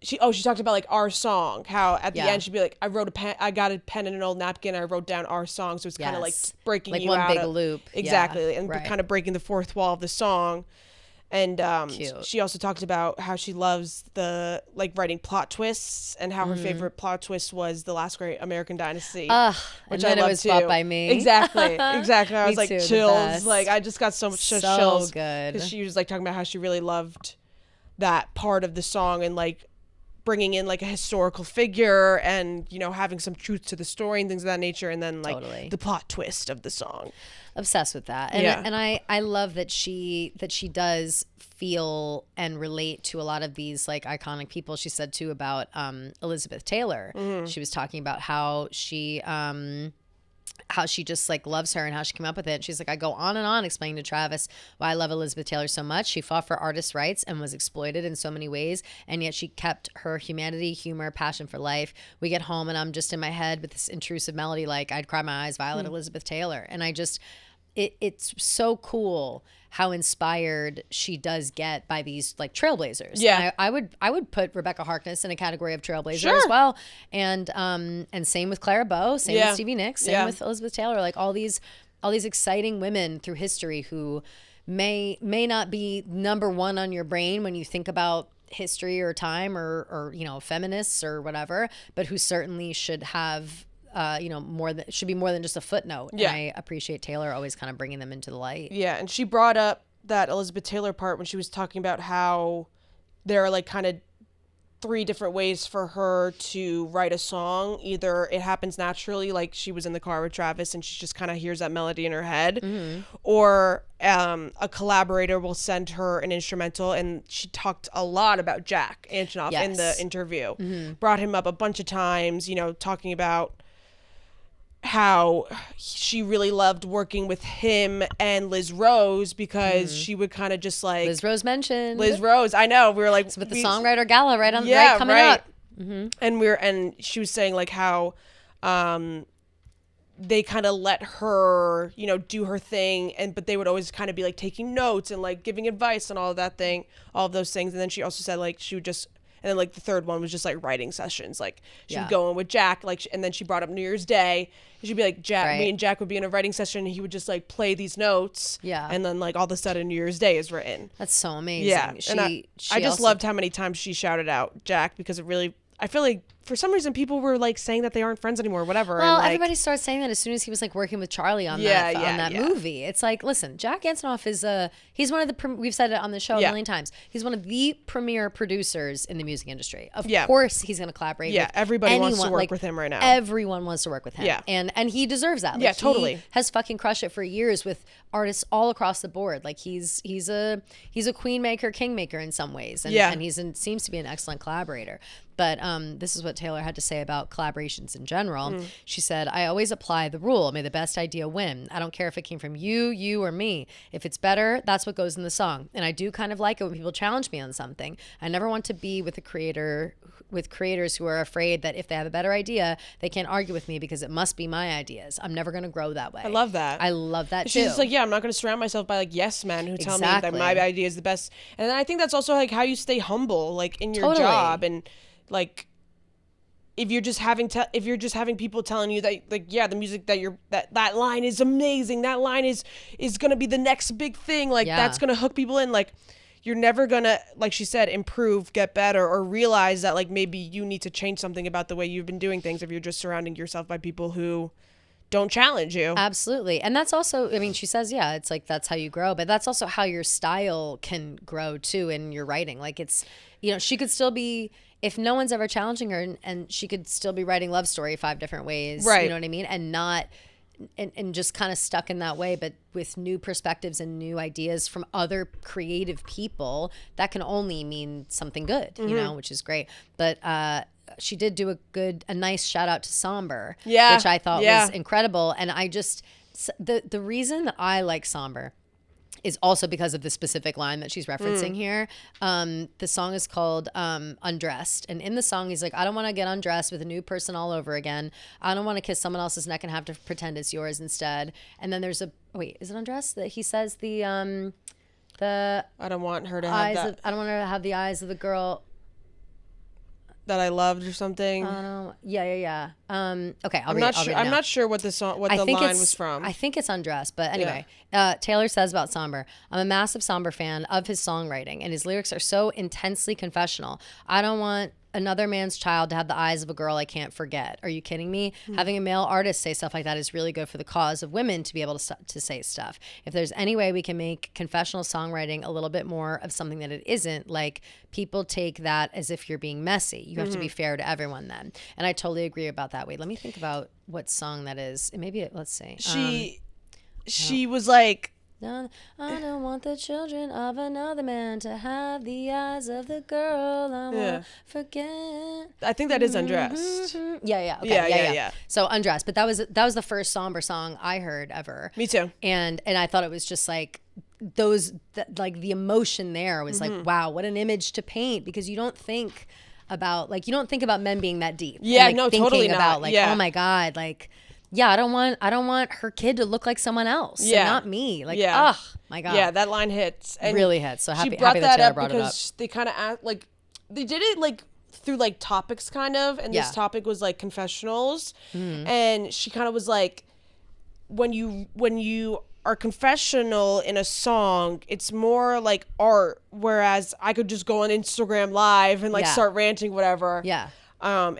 A: she talked about like our song, how at the end she'd be like, I got a pen and an old napkin, I wrote down our song. So it's kind of like breaking
B: like
A: you
B: one
A: out
B: big
A: of,
B: loop.
A: Exactly. And kind of breaking the fourth wall of the song. And
B: Cute.
A: she also talked about how she loves the like writing plot twists, and how her favorite plot twist was The Last Great American Dynasty, which
B: and then
A: I love
B: it was
A: too.
B: Bought by Me.
A: Exactly. I was like
B: too,
A: chills. Like I just got so much chills.
B: Good.
A: Because she was like talking about how she really loved that part of the song, and like bringing in like a historical figure, and you know, having some truth to the story and things of that nature, and then like the plot twist of the song.
B: Obsessed with that. And I love that she does feel and relate to a lot of these like iconic people. She said too about Elizabeth Taylor. She was talking about how she just like loves her and how she came up with it. She's like, I go on and on explaining to Travis why I love Elizabeth Taylor so much. She fought for artists' rights and was exploited in so many ways, and yet she kept her humanity, humor, passion for life. We get home and I'm just in my head with this intrusive melody like I'd Cry My Eyes, Violet, Elizabeth Taylor. And I just, it's so cool how inspired she does get by these like trailblazers.
A: Yeah.
B: And I would put Rebecca Harkness in a category of trailblazer as well. And same with Clara Bow, same with Stevie Nicks, same with Elizabeth Taylor, like all these exciting women through history who may not be number one on your brain when you think about history or time or you know, feminists or whatever, but who certainly should have should be more than just a footnote.
A: Yeah.
B: And I appreciate Taylor always kind of bringing them into the light.
A: Yeah, and she brought up that Elizabeth Taylor part when she was talking about how there are like kind of 3 different ways for her to write a song. Either it happens naturally, like she was in the car with Travis and she just kind of hears that melody in her head, or a collaborator will send her an instrumental. And she talked a lot about Jack Antonoff in the interview, brought him up a bunch of times, you know, talking about how she really loved working with him and Liz Rose, because she would kind of just like
B: Liz Rose mentioned
A: I know, we were like,
B: it's with the songwriter gala coming up.
A: And she was saying like how they kind of let her, you know, do her thing, but they would always kind of be like taking notes and like giving advice and all of those things. And then she also said like she would just, and then like the third one was just like writing sessions. Like she would go in with Jack, like, and then she brought up New Year's Day. And she'd be like, me and Jack would be in a writing session, and he would just like play these notes. Yeah. And then like all of a sudden New Year's Day is written.
B: That's so amazing.
A: Yeah. And I just loved how many times she shouted out Jack, because it really, I feel like for some reason people were like saying that they aren't friends anymore, whatever.
B: Well,
A: and, like,
B: everybody started saying that as soon as he was like working with Charlie on that movie. It's like, listen, Jack Antonoff is he's one of the we've said it on the show a million times. He's one of the premier producers in the music industry. Of course, he's going to collaborate. Yeah, with
A: everybody
B: anyone.
A: Wants to work with him right now.
B: Everyone wants to work with him. Yeah, and he deserves that. Like,
A: yeah, totally.
B: He has fucking crushed it for years with artists all across the board. Like he's a queen maker, king maker in some ways, and seems to be an excellent collaborator. But this is what Taylor had to say about collaborations in general. She said, I always apply the rule. May the best idea win. I don't care if it came from you, or me. If it's better, that's what goes in the song. And I do kind of like it when people challenge me on something. I never want to be with creators who are afraid that if they have a better idea, they can't argue with me because it must be my ideas. I'm never going to grow that way.
A: I love that.
B: I love that too.
A: She's just like, I'm not going to surround myself by like yes men who tell me that my idea is the best. And then I think that's also like how you stay humble, like in your job, and like if you're just having people telling you that like the music that line is amazing, that line is going to be the next big thing, like that's going to hook people in, like you're never going to, like she said, improve, get better, or realize that like maybe you need to change something about the way you've been doing things if you're just surrounding yourself by people who don't challenge you.
B: Absolutely. And that's also, I mean, she says, it's like that's how you grow, but that's also how your style can grow too in your writing. Like it's, you know, she could still be, if no one's ever challenging her, and she could still be writing Love Story 5 different ways, right? You know what I mean? And not, and just kind of stuck in that way, but with new perspectives and new ideas from other creative people, that can only mean something good, you know, which is great. But she did do a nice shout out to Somber, which I thought was incredible. And I just, the reason that I like Somber is also because of the specific line that she's referencing here. The song is called Undressed. And in the song, he's like, I don't want to get undressed with a new person all over again. I don't want to kiss someone else's neck and have to pretend it's yours instead. And then there's is it Undressed? That he says the I
A: don't want her to have that.
B: I don't want her to have the eyes of the girl
A: that I loved or something.
B: Yeah. Okay,
A: I'm not sure what the line was from.
B: I think it's Undressed, but anyway. Taylor says about Somber, I'm a massive Somber fan of his songwriting, and his lyrics are so intensely confessional. I don't want another man's child to have the eyes of a girl I can't forget. Are you kidding me? Having a male artist say stuff like that is really good for the cause of women to be able to say stuff. If there's any way we can make confessional songwriting a little bit more of something that it isn't, like people take that as if you're being messy. You have to be fair to everyone then. And I totally agree about that. Wait, let me think about what song that is. Let's see.
A: She was like,
B: I don't want the children of another man to have the eyes of the girl I won't forget.
A: I think that is Undressed.
B: Yeah. Okay. Yeah. So Undressed, but that was the first Somber song I heard ever.
A: Me too.
B: And I thought it was just like like the emotion there was like, wow, what an image to paint, because you don't think about men being that deep.
A: Yeah,
B: and, like,
A: totally not.
B: About, like, oh my God, like. Yeah, I don't want her kid to look like someone else. Yeah, and not me. Like, oh my God.
A: Yeah, that line hits. And
B: really hits. So happy
A: that
B: Taylor brought it up.
A: Because they kind of like they did it like through like topics kind of, and this topic was like confessionals, and she kind of was like, when you are confessional in a song, it's more like art, whereas I could just go on Instagram Live and like start ranting, whatever.
B: Yeah.
A: And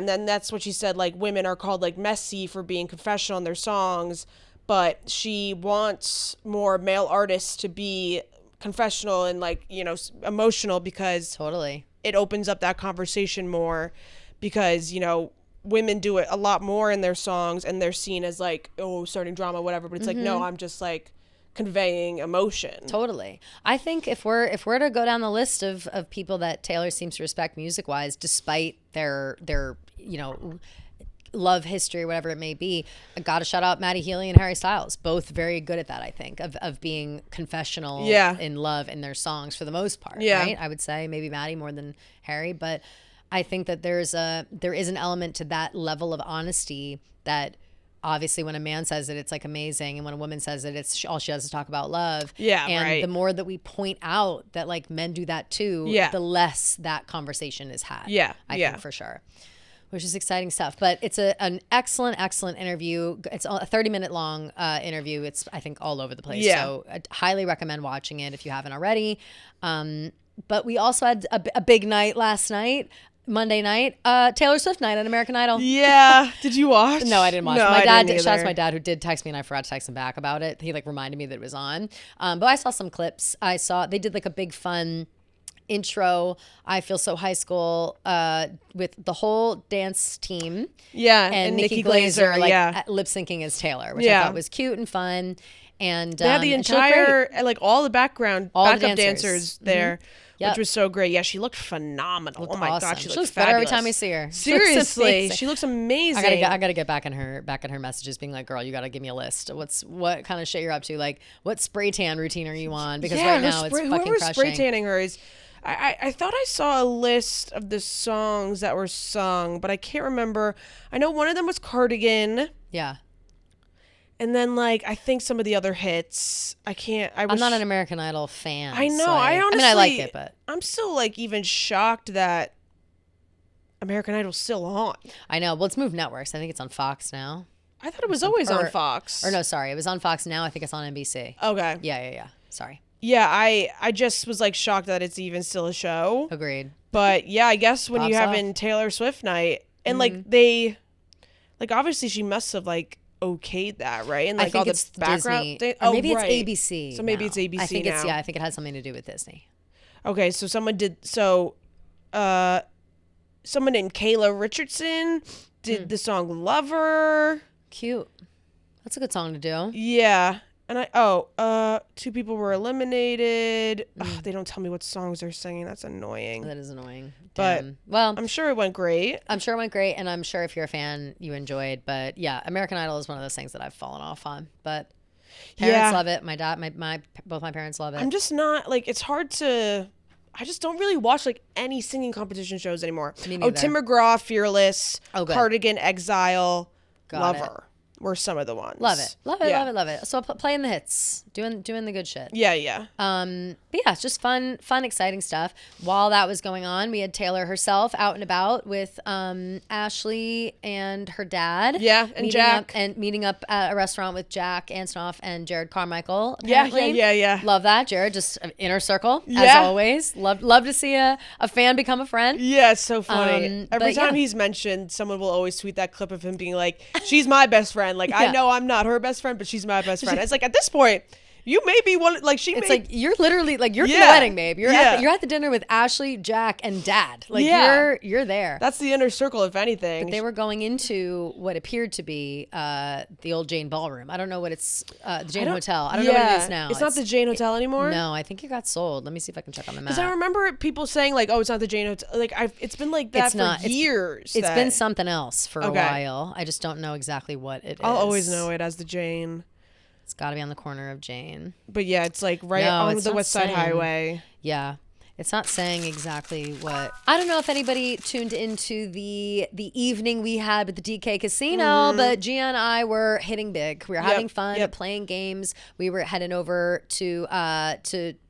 A: then that's what she said, like women are called like messy for being confessional in their songs, but she wants more male artists to be confessional and like, you know, emotional, because
B: totally
A: it opens up that conversation more, because, you know, women do it a lot more in their songs and they're seen as like, oh, starting drama, whatever, but it's like, no, I'm just like conveying emotion.
B: Totally. I think if we're to go down the list of people that Taylor seems to respect music wise, despite their you know, love history, whatever it may be, I gotta shout out Maddie Healy and Harry Styles, both very good at that. I think of being confessional in love in their songs for the most part. Right? I would say maybe Maddie more than Harry, but I think that there is an element to that level of honesty that obviously when a man says it, it's like amazing. And when a woman says it, it's all she does is talk about love.
A: Yeah,
B: and
A: right.
B: the more that we point out that like men do that too, the less that conversation is had.
A: Yeah.
B: I think for sure. Which is exciting stuff. But it's an excellent, excellent interview. It's a 30-minute long interview. It's, I think, all over the place.
A: Yeah.
B: So I highly recommend watching it if you haven't already. But we also had a big night last night. Monday night, Taylor Swift night on American Idol.
A: Yeah. Did you watch?
B: No, I didn't watch.
A: No,
B: My dad,
A: shout
B: out to my dad who did text me and I forgot to text him back about it. He like reminded me that it was on. But I saw some clips. They did like a big fun intro. I feel so high school with the whole dance team.
A: Yeah.
B: And Nikki Glaser like lip syncing as Taylor, which I thought was cute and fun. And
A: they had the entire, like all the backup dancers there. Which was so great. Yeah, she looked phenomenal. Oh my God, she looks
B: better
A: fabulous.
B: every time I see her.
A: Seriously, she looks amazing.
B: I gotta get back in her messages, being like, "Girl, you gotta give me a list. What kind of shit you're up to? Like, what spray tan routine are you on? Because right now it's fucking
A: whoever's
B: crushing."
A: Spray tanning her is. I thought I saw a list of the songs that were sung, but I can't remember. I know one of them was Cardigan.
B: Yeah.
A: And then, like, I think some of the other hits, I'm
B: not an American Idol fan.
A: I know.
B: So
A: I honestly,
B: I like it, but
A: I'm still, like, even shocked that American Idol's still on.
B: I know. Well, it's moved networks. I think it's on Fox now.
A: I thought it was always on Fox.
B: Or no, sorry. It was on Fox now. I think it's on NBC.
A: Okay.
B: Yeah. Sorry.
A: Yeah, I just was, like, shocked that it's even still a show.
B: Agreed.
A: But, yeah, I guess when you have in Taylor Swift night, and, like, obviously she must have, like, okayed that, right? And like all the background thing.
B: Or maybe it's ABC.
A: So maybe it's ABC
B: I think
A: now.
B: I think it had something to do with Disney.
A: Okay, so someone named Kayla Richardson did the song Lover.
B: Cute. That's a good song to do.
A: Yeah. And two people were eliminated. Ugh, they don't tell me what songs they're singing. That's annoying.
B: That is annoying.
A: But
B: well,
A: I'm sure it went great.
B: And I'm sure if you're a fan, you enjoyed. But yeah, American Idol is one of those things that I've fallen off on. But parents love it. My dad, both my parents love it.
A: I'm just not like, it's hard to. I just don't really watch like any singing competition shows anymore.
B: Me neither.
A: Tim McGraw, Fearless, Cardigan, Exile,
B: Got
A: Lover. Were some of the ones.
B: Love it. So playing the hits, doing the good shit.
A: Yeah.
B: But yeah, it's just fun, exciting stuff. While that was going on, we had Taylor herself out and about with Ashley and her dad.
A: Yeah, and Jack.
B: Meeting up at a restaurant with Jack Antonoff and Jared Carmichael.
A: Yeah.
B: Love that. Jared, just inner circle, as always. Love to see a fan become a friend.
A: Yeah, it's so funny. Every time he's mentioned, someone will always tweet that clip of him being like, she's my best friend. Like, I know I'm not her best friend, but she's my best friend. It's like, at this point, you may be one, like,
B: it's like, you're literally, like, you're at the wedding, babe. You're at the dinner with Ashley, Jack, and Dad. Like, you're there.
A: That's the inner circle, if anything.
B: But they were going into what appeared to be the old Jane Ballroom. I don't know what it's, the Jane Hotel. I don't know what it is now.
A: It's not the Jane Hotel anymore?
B: No, I think it got sold. Let me see if I can check on the map.
A: Because I remember people saying, like, oh, it's not the Jane Hotel. Like, it's been like that for years.
B: It's been something else for a while. I just don't know exactly what it is.
A: I'll always know it as the Jane.
B: It's got to be on the corner of Jane.
A: But yeah, it's like on the West Side Highway.
B: Yeah. It's not saying exactly what. I don't know if anybody tuned into the evening we had with the DK Casino, but Gia and I were hitting big. We were having fun, playing games. We were heading over to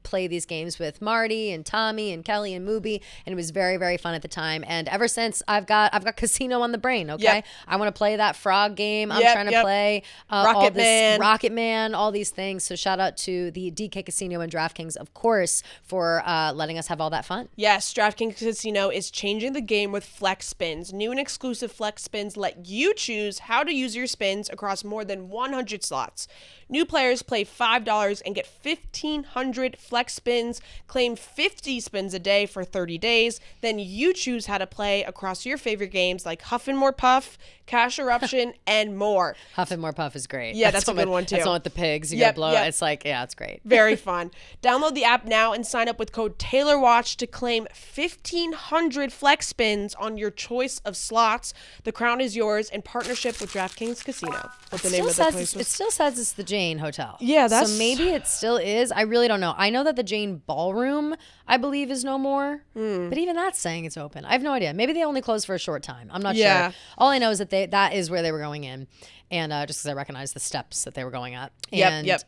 B: play these games with Marty and Tommy and Kelly and Mubi, and it was very, very fun at the time. And ever since, I've got casino on the brain. Okay, I want to play that frog game. I'm trying to play Rocket Man, all these things. So shout out to the DK Casino and DraftKings, of course, for letting us have all that fun.
A: Yes, DraftKings Casino is changing the game with Flex Spins. New and exclusive Flex Spins let you choose how to use your spins across more than 100 slots. New players play $5 and get 1,500 Flex Spins. Claim 50 spins a day for 30 days. Then you choose how to play across your favorite games like Huff and More Puff, Cash Eruption, and more.
B: Huff and More Puff is great.
A: Yeah, that's a good one too.
B: That's the one with the pigs. You gotta blow it. It's like, it's great.
A: Very fun. Download the app now and sign up with code TaylorWatch to claim 1,500 Flex Spins on your choice of slots. The crown is yours in partnership with DraftKings Casino. What the name of the place was?
B: It still says it's the Jane Hotel.
A: Yeah,
B: so maybe it still is. I really don't know. I know know that the Jane Ballroom, I believe, is no more. But even that's saying it's open. I have no idea. Maybe they only closed for a short time. I'm not sure. All I know is that that is where they were going in. And just because I recognized the steps that they were going up. And,
A: yep.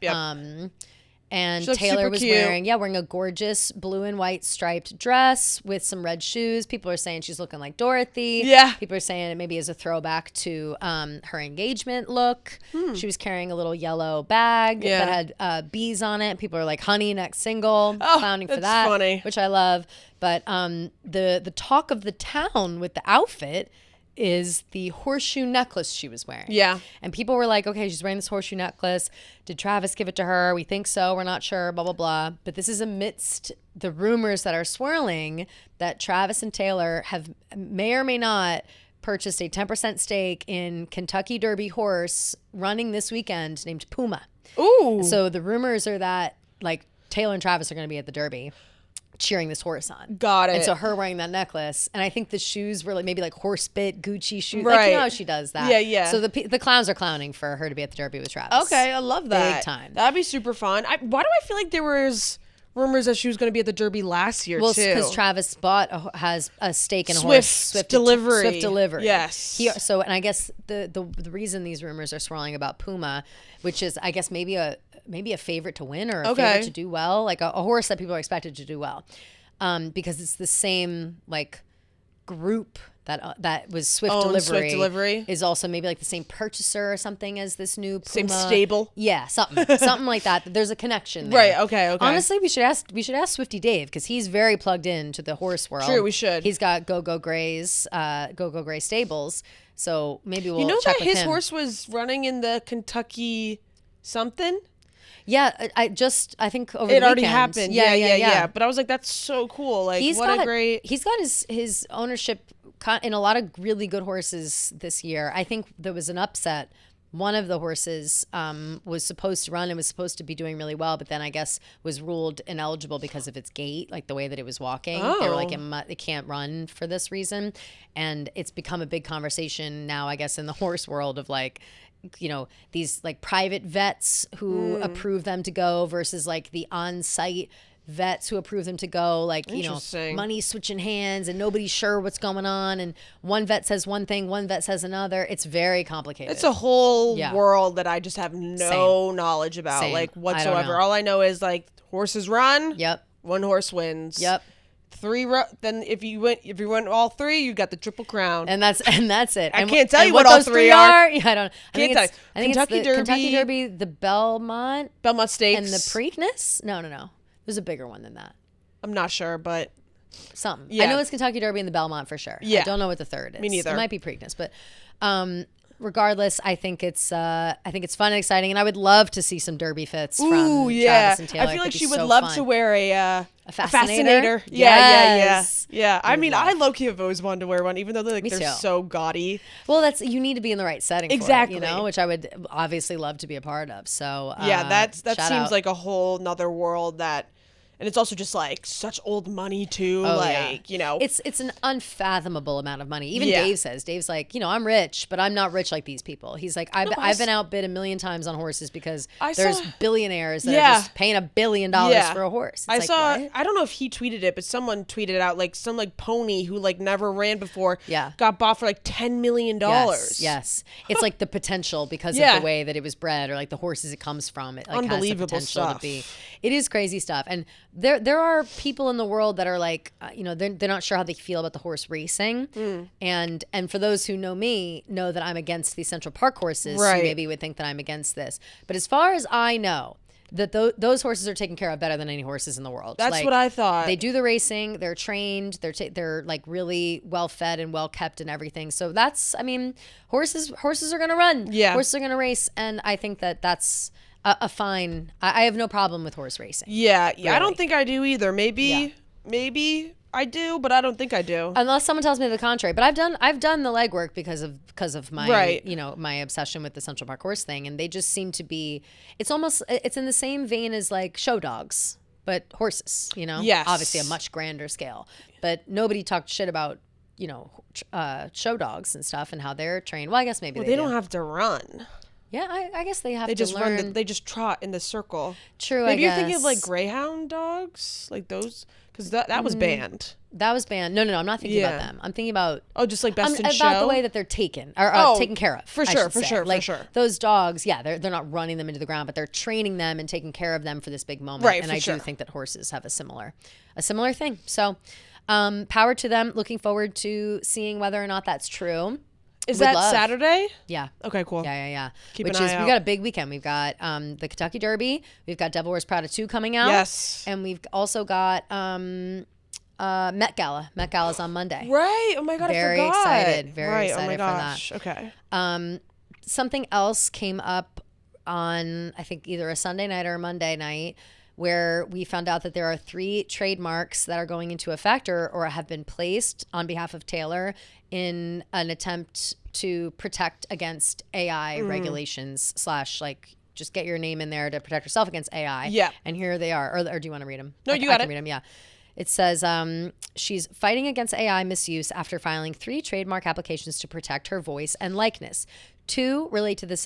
B: And Taylor was wearing a gorgeous blue and white striped dress with some red shoes. People are saying she's looking like Dorothy.
A: Yeah.
B: People are saying it maybe is a throwback to her engagement look. She was carrying a little yellow bag that had bees on it. People are like, honey, next single. Clowning for that.
A: Funny.
B: Which I love. But the talk of the town with the outfit is the horseshoe necklace she was wearing.
A: Yeah.
B: And people were like, okay, she's wearing this horseshoe necklace. Did Travis give it to her? We think so. We're not sure, blah, blah, blah. But this is amidst the rumors that are swirling that Travis and Taylor may or may not purchased a 10% stake in Kentucky Derby horse running this weekend named Puma.
A: Ooh.
B: So the rumors are that like Taylor and Travis are going to be at the Derby cheering this horse on.
A: Got it.
B: And so her wearing that necklace, and I think the shoes were like maybe like horse bit Gucci shoes.
A: Right.
B: Like, you know how she does that.
A: Yeah.
B: So the clowns are clowning for her to be at the Derby with Travis.
A: Okay, I love that.
B: Big time.
A: That'd be super fun. Why do I feel like there was rumors that she was going to be at the Derby last year, too?
B: Well, because Travis has a stake in a
A: Swift
B: horse.
A: Swift Delivery.
B: Yes. And I guess the reason these rumors are swirling about Puma, which is I guess maybe a favorite to win or a favorite to do well, like a horse that people are expected to do well. Because it's the same like group that was Swift Delivery is also maybe like the same purchaser or something as this new Puma.
A: Same stable.
B: Yeah, something like that. There's a connection there.
A: Right. Okay.
B: Honestly, we should ask Swifty Dave because he's very plugged into the horse world.
A: True, we should.
B: He's got Go Gray stables, so maybe we'll.
A: You know
B: check
A: that
B: with
A: his
B: him.
A: horse was running in the Kentucky something.
B: Yeah, I think over
A: it
B: the
A: already
B: weekend.
A: happened. Yeah. But I was like, that's so cool. Like, he's got
B: his ownership in a lot of really good horses this year. I think there was an upset. One of the horses was supposed to run and was supposed to be doing really well, but then I guess was ruled ineligible because of its gait, like the way that it was walking. They were like, it can't run for this reason. And it's become a big conversation now, I guess, in the horse world of like, you know, these like private vets who approve them to go versus like the on-site vets who approve them to go, like, you know, money switching hands and nobody's sure what's going on. And one vet says one thing, one vet says another. It's very complicated.
A: It's a whole world that I just have no knowledge about, like whatsoever. All I know is like horses run.
B: Yep.
A: One horse wins.
B: Yep.
A: Then if you went all three, you got the Triple Crown.
B: And that's it.
A: I can't tell you what all three are.
B: Yeah, I don't. I think it's Kentucky Derby, the Belmont
A: Stakes,
B: and the Preakness. No. There's a bigger one than that.
A: I'm not sure, but
B: something. Yeah. I know it's Kentucky Derby and the Belmont for sure.
A: Yeah.
B: I don't know what the third is.
A: Me neither.
B: It might be Preakness, but regardless, I think it's fun and exciting, and I would love to see some Derby fits from Travis and Taylor.
A: I feel like she would love to wear a
B: fascinator.
A: Yeah. I mean, I low-key have always wanted to wear one, even though they're so gaudy.
B: Well, you need to be in the right setting
A: exactly.
B: for it, you know, which I would obviously love to be a part of. So
A: that seems like a whole nother world that. And it's also just like such old money too, you know.
B: It's an unfathomable amount of money. Even Dave's like, you know, I'm rich, but I'm not rich like these people. He's like, I've been outbid 1 million times on horses because there's billionaires that are just paying $1 billion for a horse.
A: I don't know if he tweeted it, but someone tweeted it out, like some like pony who like never ran before got bought for like $10 million.
B: Yes. It's like the potential because of the way that it was bred or like the horses it comes from. It like
A: unbelievable
B: has the potential
A: stuff.
B: To be. It is crazy stuff. And there are people in the world that are like, you know, they're not sure how they feel about the horse racing. And for those who know me, know that I'm against these Central Park horses.
A: Right.
B: So maybe would think that I'm against this. But as far as I know, that those horses are taken care of better than any horses in the world.
A: That's like, what I thought.
B: They do the racing. They're trained. They're like really well fed and well kept and everything. So that's, I mean, horses are going to run.
A: Yeah.
B: Horses are going to race. And I think that's a fine. I have no problem with horse racing.
A: Yeah. Really. I don't think I do either. Maybe I do, but I don't think I do.
B: Unless someone tells me the contrary. But I've done the legwork because of my you know, my obsession with the Central Park horse thing, and they just seem to be. It's in the same vein as like show dogs, but horses. You know, obviously a much grander scale. But nobody talked shit about, you know, show dogs and stuff and how they're trained. Well, I guess maybe
A: they don't have to run.
B: Yeah, I guess they have
A: They
B: to
A: just
B: learn.
A: they just trot in the circle.
B: True,
A: Maybe
B: I
A: you're thinking of like
B: guess.
A: greyhound dogs, like those, because that was banned.
B: That was banned. No, I'm not thinking about
A: Yeah.
B: them. I'm thinking about
A: Oh, just like best in
B: about
A: show.
B: the way that they're taken or taken care of.
A: For
B: I
A: sure,
B: should
A: for
B: say.
A: sure,
B: like,
A: for sure.
B: Those dogs, yeah, they're not running them into the ground, but they're training them and taking care of them for this big moment.
A: Right,
B: and
A: for
B: I
A: sure.
B: do think that horses have a similar thing. So, power to them. Looking forward to seeing whether or not that's true.
A: Is
B: Would
A: that
B: love.
A: Saturday?
B: Yeah.
A: Okay, cool.
B: Yeah.
A: Keep
B: Which
A: an
B: is
A: eye
B: we
A: out.
B: got a big weekend. We've got the Kentucky Derby. We've got Devil Wears Prada 2 coming out.
A: Yes.
B: And we've also got Met Gala. Met Gala's on Monday.
A: Right. Oh my God,
B: Very
A: I forgot.
B: excited. Very
A: right.
B: excited
A: Oh my
B: for that.
A: gosh. Okay.
B: Something else came up on, I think, either a Sunday night or a Monday night, where we found out that there are 3 trademarks that are going into effect or have been placed on behalf of Taylor in an attempt to protect against AI regulations / like just get your name in there to protect yourself against AI.
A: Yeah.
B: And here they are. Or do you want to read them?
A: No, you got
B: I
A: it.
B: can read them, yeah. It says she's fighting against AI misuse after filing 3 trademark applications to protect her voice and likeness. 2 relate to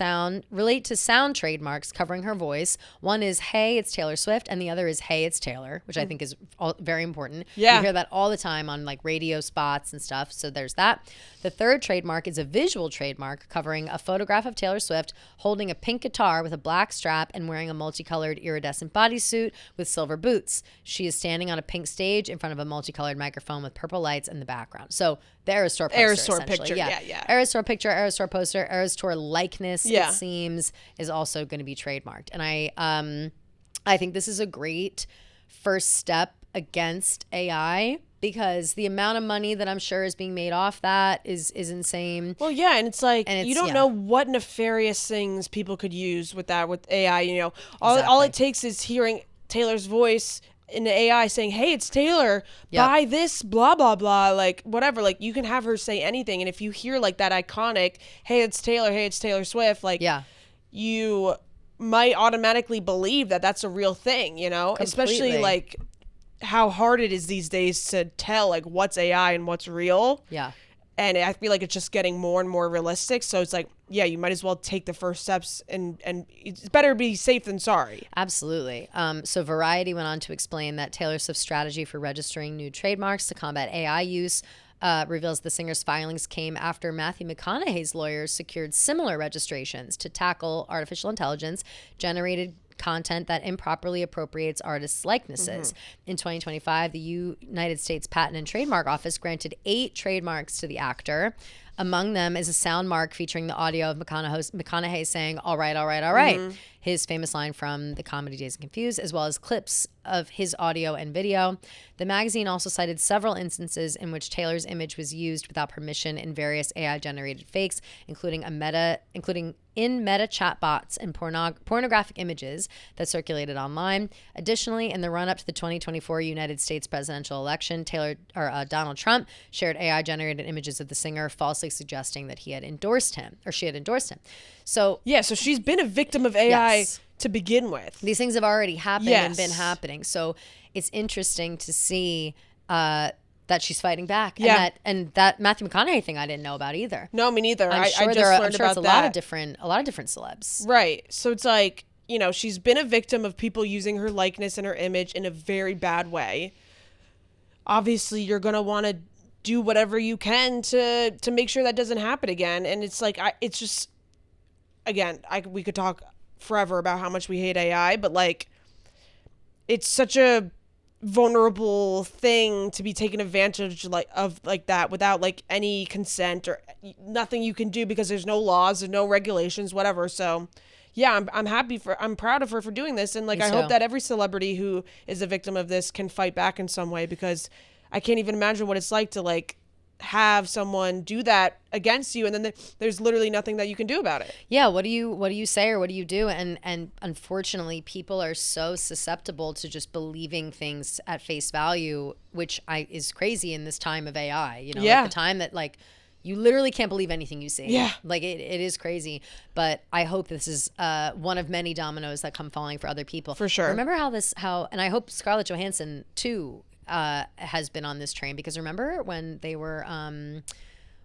B: sound trademarks covering her voice. One is "Hey, it's Taylor Swift," and the other is "Hey, it's Taylor," which I think is very important.
A: Yeah.
B: You hear that all the time on like radio spots and stuff. So there's that. The 3rd trademark is a visual trademark covering a photograph of Taylor Swift holding a pink guitar with a black strap and wearing a multicolored iridescent bodysuit with silver boots. She is standing on a pink stage in front of a multicolored microphone with purple lights in the background. So the Eras Tour poster,
A: Eras Tour
B: essentially.
A: picture, yeah.
B: Eras Tour picture, Eras Tour poster, Eras Tour likeness,
A: Yeah.
B: it seems, is also going to be trademarked. And I think this is a great first step against AI, because the amount of money that I'm sure is being made off that is insane.
A: Well, yeah, and it's like you don't
B: yeah.
A: know what nefarious things people could use with AI. You know, all it takes is hearing Taylor's voice in the AI saying, "Hey, it's Taylor. Buy this, blah blah blah." Like whatever. Like you can have her say anything, and if you hear like that iconic, "Hey, it's Taylor. Hey, it's Taylor Swift," like you might automatically believe that that's a real thing. You know, especially like how hard it is these days to tell like what's AI and what's real.
B: Yeah.
A: And I feel like it's just getting more and more realistic. So it's like, yeah, you might as well take the first steps, and it's better be safe than sorry.
B: Absolutely. So Variety went on to explain that Taylor Swift's strategy for registering new trademarks to combat AI use reveals the singer's filings came after Matthew McConaughey's lawyers secured similar registrations to tackle artificial intelligence generated content that improperly appropriates artists' likenesses. In 2025, the United States Patent and Trademark Office granted 8 trademarks to the actor. Among them is a sound mark featuring the audio of McConaughey saying, "All right, all right, all right." His famous line from the comedy Dazed and Confused, as well as clips of his audio and video. The magazine also cited several instances in which Taylor's image was used without permission in various AI-generated fakes, including in Meta chatbots and pornographic images that circulated online. Additionally, in the run-up to the 2024 United States presidential election, Donald Trump shared AI-generated images of the singer, falsely suggesting that he had endorsed him, or she had endorsed him. So
A: yeah, so she's been a victim of AI to begin with.
B: These things have already happened and been happening. So it's interesting to see that she's fighting back.
A: Yeah.
B: And that Matthew McConaughey thing I didn't know about either.
A: No, me neither.
B: I'm sure
A: I just learned about
B: it's a
A: that.
B: lot of different celebs.
A: Right. So it's like, you know, she's been a victim of people using her likeness and her image in a very bad way. Obviously, you're going to want to do whatever you can to make sure that doesn't happen again. And it's like, it's just, again, we could talk forever about how much we hate AI, but like, it's such a vulnerable thing to be taken advantage of like that without like any consent or nothing you can do, because there's no laws and no regulations, whatever. So yeah, I'm proud of her for doing this, and like I hope that every celebrity who is a victim of this can fight back in some way, because I can't even imagine what it's like to like have someone do that against you, and then there's literally nothing that you can do about it.
B: Yeah, what do you say, or what do you do? And unfortunately, people are so susceptible to just believing things at face value, which is crazy in this time of AI. You know, like the time that like you literally can't believe anything you see.
A: Yeah,
B: like it is crazy. But I hope this is one of many dominoes that come falling for other people.
A: For sure.
B: Remember and I hope Scarlett Johansson too has been on this train, because remember when they were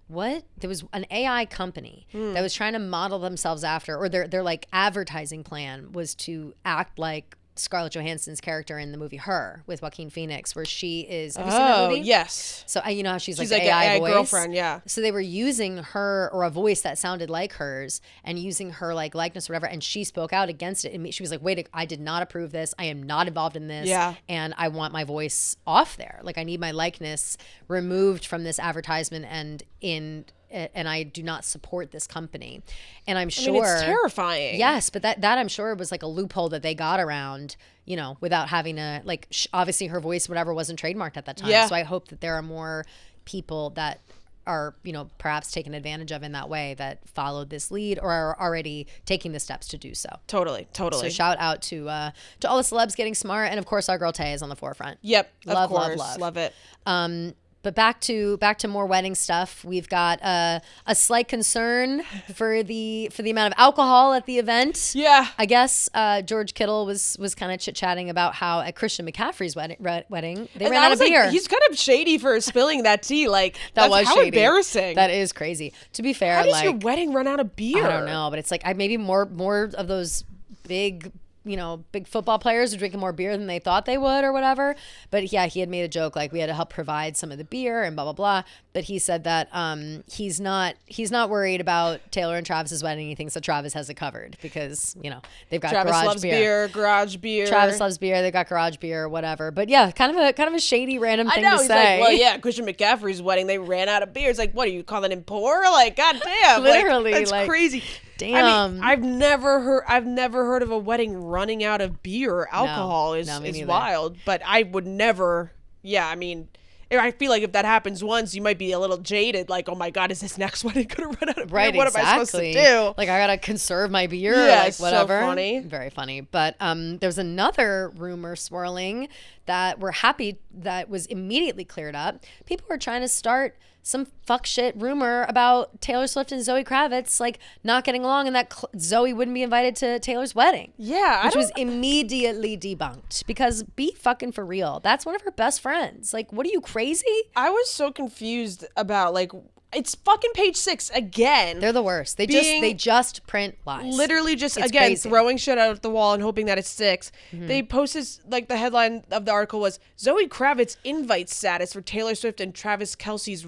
B: there was an AI company that was trying to model themselves after, or their like advertising plan was to act like Scarlett Johansson's character in the movie Her with Joaquin Phoenix, where she is. Have you seen that movie?
A: Yes.
B: So you know how she's like
A: like
B: AI
A: an AI
B: voice?
A: girlfriend, yeah.
B: So they were using her, or a voice that sounded like hers, and using her like likeness or whatever, and she spoke out against it. And she was like, "Wait, I did not approve this. I am not involved in this.
A: Yeah.
B: And I want my voice off there. Like I need my likeness removed from this advertisement and I do not support this company." And I'm sure,
A: I mean, it's terrifying.
B: Yes, but that I'm sure was like a loophole that they got around, you know, without having to like. Obviously, her voice, whatever, wasn't trademarked at that time.
A: Yeah.
B: So I hope that there are more people that are, you know, perhaps taken advantage of in that way that followed this lead or are already taking the steps to do so.
A: Totally.
B: So shout out to all the celebs getting smart, and of course our girl Tay is on the forefront.
A: Yep,
B: Love,
A: of course,
B: love.
A: love it.
B: But back to more wedding stuff. We've got a slight concern for the amount of alcohol at the event.
A: Yeah,
B: I guess George Kittle was kind of chit chatting about how at Christian McCaffrey's wedding they ran out of beer.
A: He's kind of shady for spilling that tea. Like
B: that was
A: how
B: shady.
A: Embarrassing.
B: That is crazy. To be fair,
A: how does your wedding run out of beer?
B: I don't know, but it's like maybe more of those big football players are drinking more beer than they thought they would or whatever. But yeah, he had made a joke like we had to help provide some of the beer and blah, blah, blah. But he said that he's not worried about Taylor and Travis's wedding. He thinks that Travis has it covered because, you know, they've got
A: Travis
B: garage
A: loves beer, garage beer.
B: Travis loves beer. They've got garage beer, whatever. But yeah, kind of a shady random thing to
A: he's
B: say.
A: Like, well, yeah, Christian McCaffrey's wedding, they ran out of beer. It's like, what are you calling him poor? Like, goddamn.
B: Literally,
A: that's
B: like,
A: crazy.
B: Damn.
A: I mean, I've never heard of a wedding running out of beer. Alcohol is wild, but I would never. Yeah, I mean, I feel like if that happens once, you might be a little jaded. Like, oh my God, is this next wedding gonna run out of beer?
B: Right,
A: what
B: exactly.
A: am I supposed to do?
B: Like, I gotta conserve my beer.
A: Yeah,
B: like,
A: it's
B: whatever.
A: so funny.
B: Very funny. But there's another rumor swirling that we're happy that was immediately cleared up. People are trying to start some fuck shit rumor about Taylor Swift and Zoe Kravitz like not getting along, and that Zoe wouldn't be invited to Taylor's wedding.
A: Yeah,
B: which was immediately debunked because be fucking for real. That's one of her best friends. Like, what are you, crazy?
A: I was so confused about like. It's fucking Page Six again.
B: They're the worst. They just print lies.
A: Literally just,
B: it's
A: again,
B: crazy.
A: Throwing shit out the wall and hoping that it sticks. Mm-hmm. They posted, like, the headline of the article was, Zoe Kravitz invite status for Taylor Swift and Travis Kelce's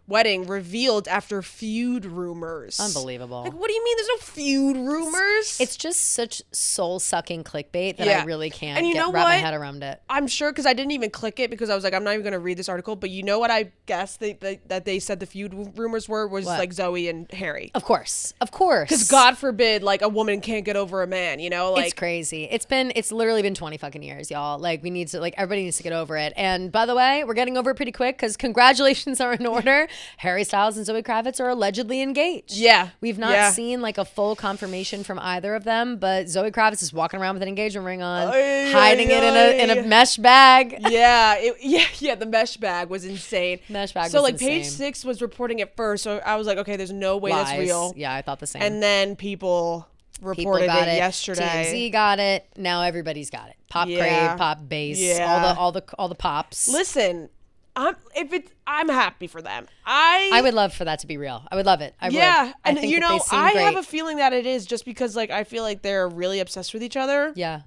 A: wedding revealed after feud rumors.
B: Unbelievable.
A: Like, what do you mean there's no feud rumors?
B: It's just such soul-sucking clickbait that I really can't wrap my head around it.
A: I'm sure, because I didn't even click it because I was like, I'm not even going to read this article. But you know what I guess that they said the feud rumors was
B: what?
A: like Zoe and Harry.
B: Of course. Because
A: God forbid, like, a woman can't get over a man, you know? Like,
B: it's crazy. It's literally been 20 fucking years, y'all. Like, we need to, like, everybody needs to get over it. And by the way, we're getting over it pretty quick because congratulations are in order. Harry Styles and Zoe Kravitz are allegedly engaged.
A: Yeah.
B: We've not seen like a full confirmation from either of them, but Zoe Kravitz is walking around with an engagement ring on, hiding it in a mesh bag.
A: Yeah. The mesh bag was insane.
B: So like
A: insane. Page Six was reporting it first, so I was like, okay, there's no way
B: Lies.
A: That's real.
B: Yeah, I thought the same.
A: And then people reported it yesterday.
B: TMZ got it. Now everybody's got it. Pop Crave, Pop Bass, all the pops.
A: Listen, I'm happy for them.
B: I would love for that to be real. I would love it. I would.
A: And
B: think
A: you know, I
B: great.
A: have a feeling that it is just because like I feel like they're really obsessed with each other.
B: Yeah.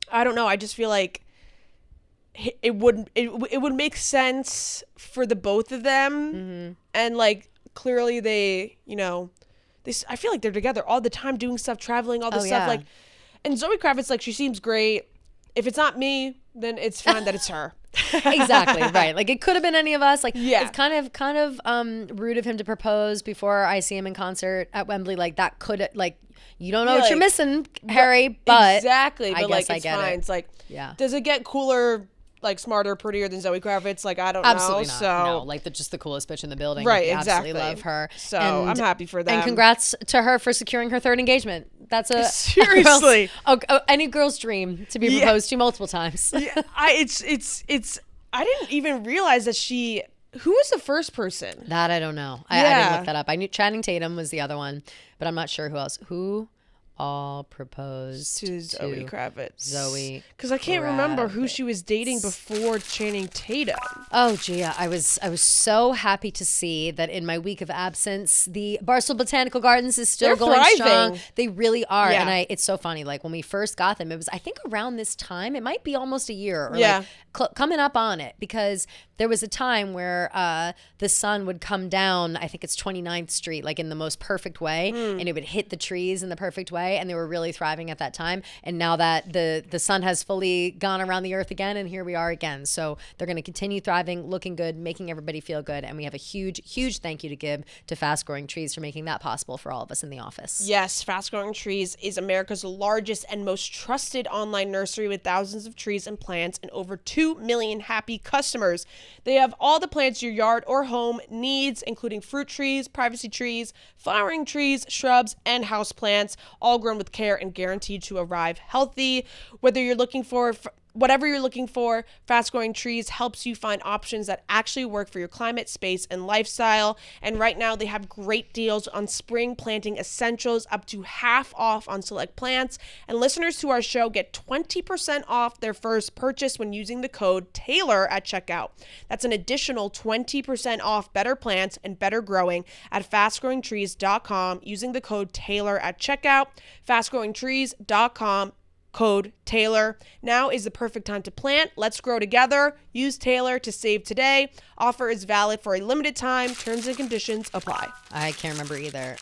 A: I don't know. I just feel like it would make sense for the both of them,
B: mm-hmm.
A: and like clearly they, you know, I feel like they're together all the time doing stuff, traveling, all this stuff. Like, and Zoe Kravitz, like, she seems great. If it's not me, then it's fine that it's her.
B: Exactly, right. Like, it could have been any of us. Like, it's kind of rude of him to propose before I see him in concert at Wembley. Like, that could, like, you don't know what you're missing, Harry, but
A: exactly. But
B: I guess
A: like, it's fine.
B: it.
A: It's like, does it get cooler, like, smarter, prettier than Zoe Kravitz? Like, I don't know.
B: Absolutely not.
A: So,
B: no, like, just the coolest bitch in the building.
A: Right,
B: like,
A: exactly.
B: Absolutely love her.
A: So I'm happy for them.
B: And congrats to her for securing her third engagement. That's
A: seriously
B: any girl's dream to be proposed to multiple times.
A: I didn't even realize that who was the first person?
B: That I don't know. I didn't look that up. I knew Channing Tatum was the other one, but I'm not sure who else. Who all proposed
A: to Zoe Kravitz.
B: Zoe,
A: because I can't remember who she was dating before Channing Tatum.
B: Oh, Gia, I was so happy to see that in my week of absence, the Barstool Botanical Gardens is still going strong. They really are, and it's so funny. Like when we first got them, it was I think around this time. It might be almost a year, or like coming up on it, because there was a time where the sun would come down. I think it's 29th Street, like in the most perfect way, and it would hit the trees in the perfect way. And they were really thriving at that time. And now that the sun has fully gone around the earth again, and here we are again. So they're going to continue thriving, looking good, making everybody feel good. And we have a huge, huge thank you to give to Fast Growing Trees for making that possible for all of us in the office.
A: Yes, Fast Growing Trees is America's largest and most trusted online nursery with thousands of trees and plants and over 2 million happy customers. They have all the plants your yard or home needs, including fruit trees, privacy trees, flowering trees, shrubs, and house plants, all grown with care and guaranteed to arrive healthy. Whatever you're looking for, Fast Growing Trees helps you find options that actually work for your climate, space, and lifestyle. And right now they have great deals on spring planting essentials, up to half off on select plants. And listeners to our show get 20% off their first purchase when using the code TAYLOR at checkout. That's an additional 20% off better plants and better growing at fastgrowingtrees.com using the code TAYLOR at checkout. fastgrowingtrees.com. Code Taylor. Now is the perfect time to plant. Let's grow together. Use Taylor to save today. Offer is valid for a limited time. Terms and conditions apply.
B: I can't remember either.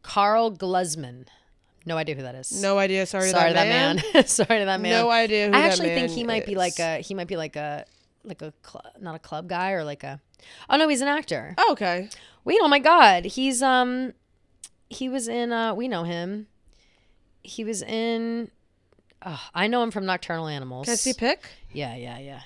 B: Carl Glusman. No idea who that is.
A: No idea. Sorry to that man.
B: Sorry to that man.
A: No idea who that man is.
B: I actually think he might be not a club guy or like a. Oh no, he's an actor.
A: Oh, okay.
B: Wait, oh my God, he was in. We know him. He was in. I know him from Nocturnal Animals.
A: Can I see a pic?
B: Yeah.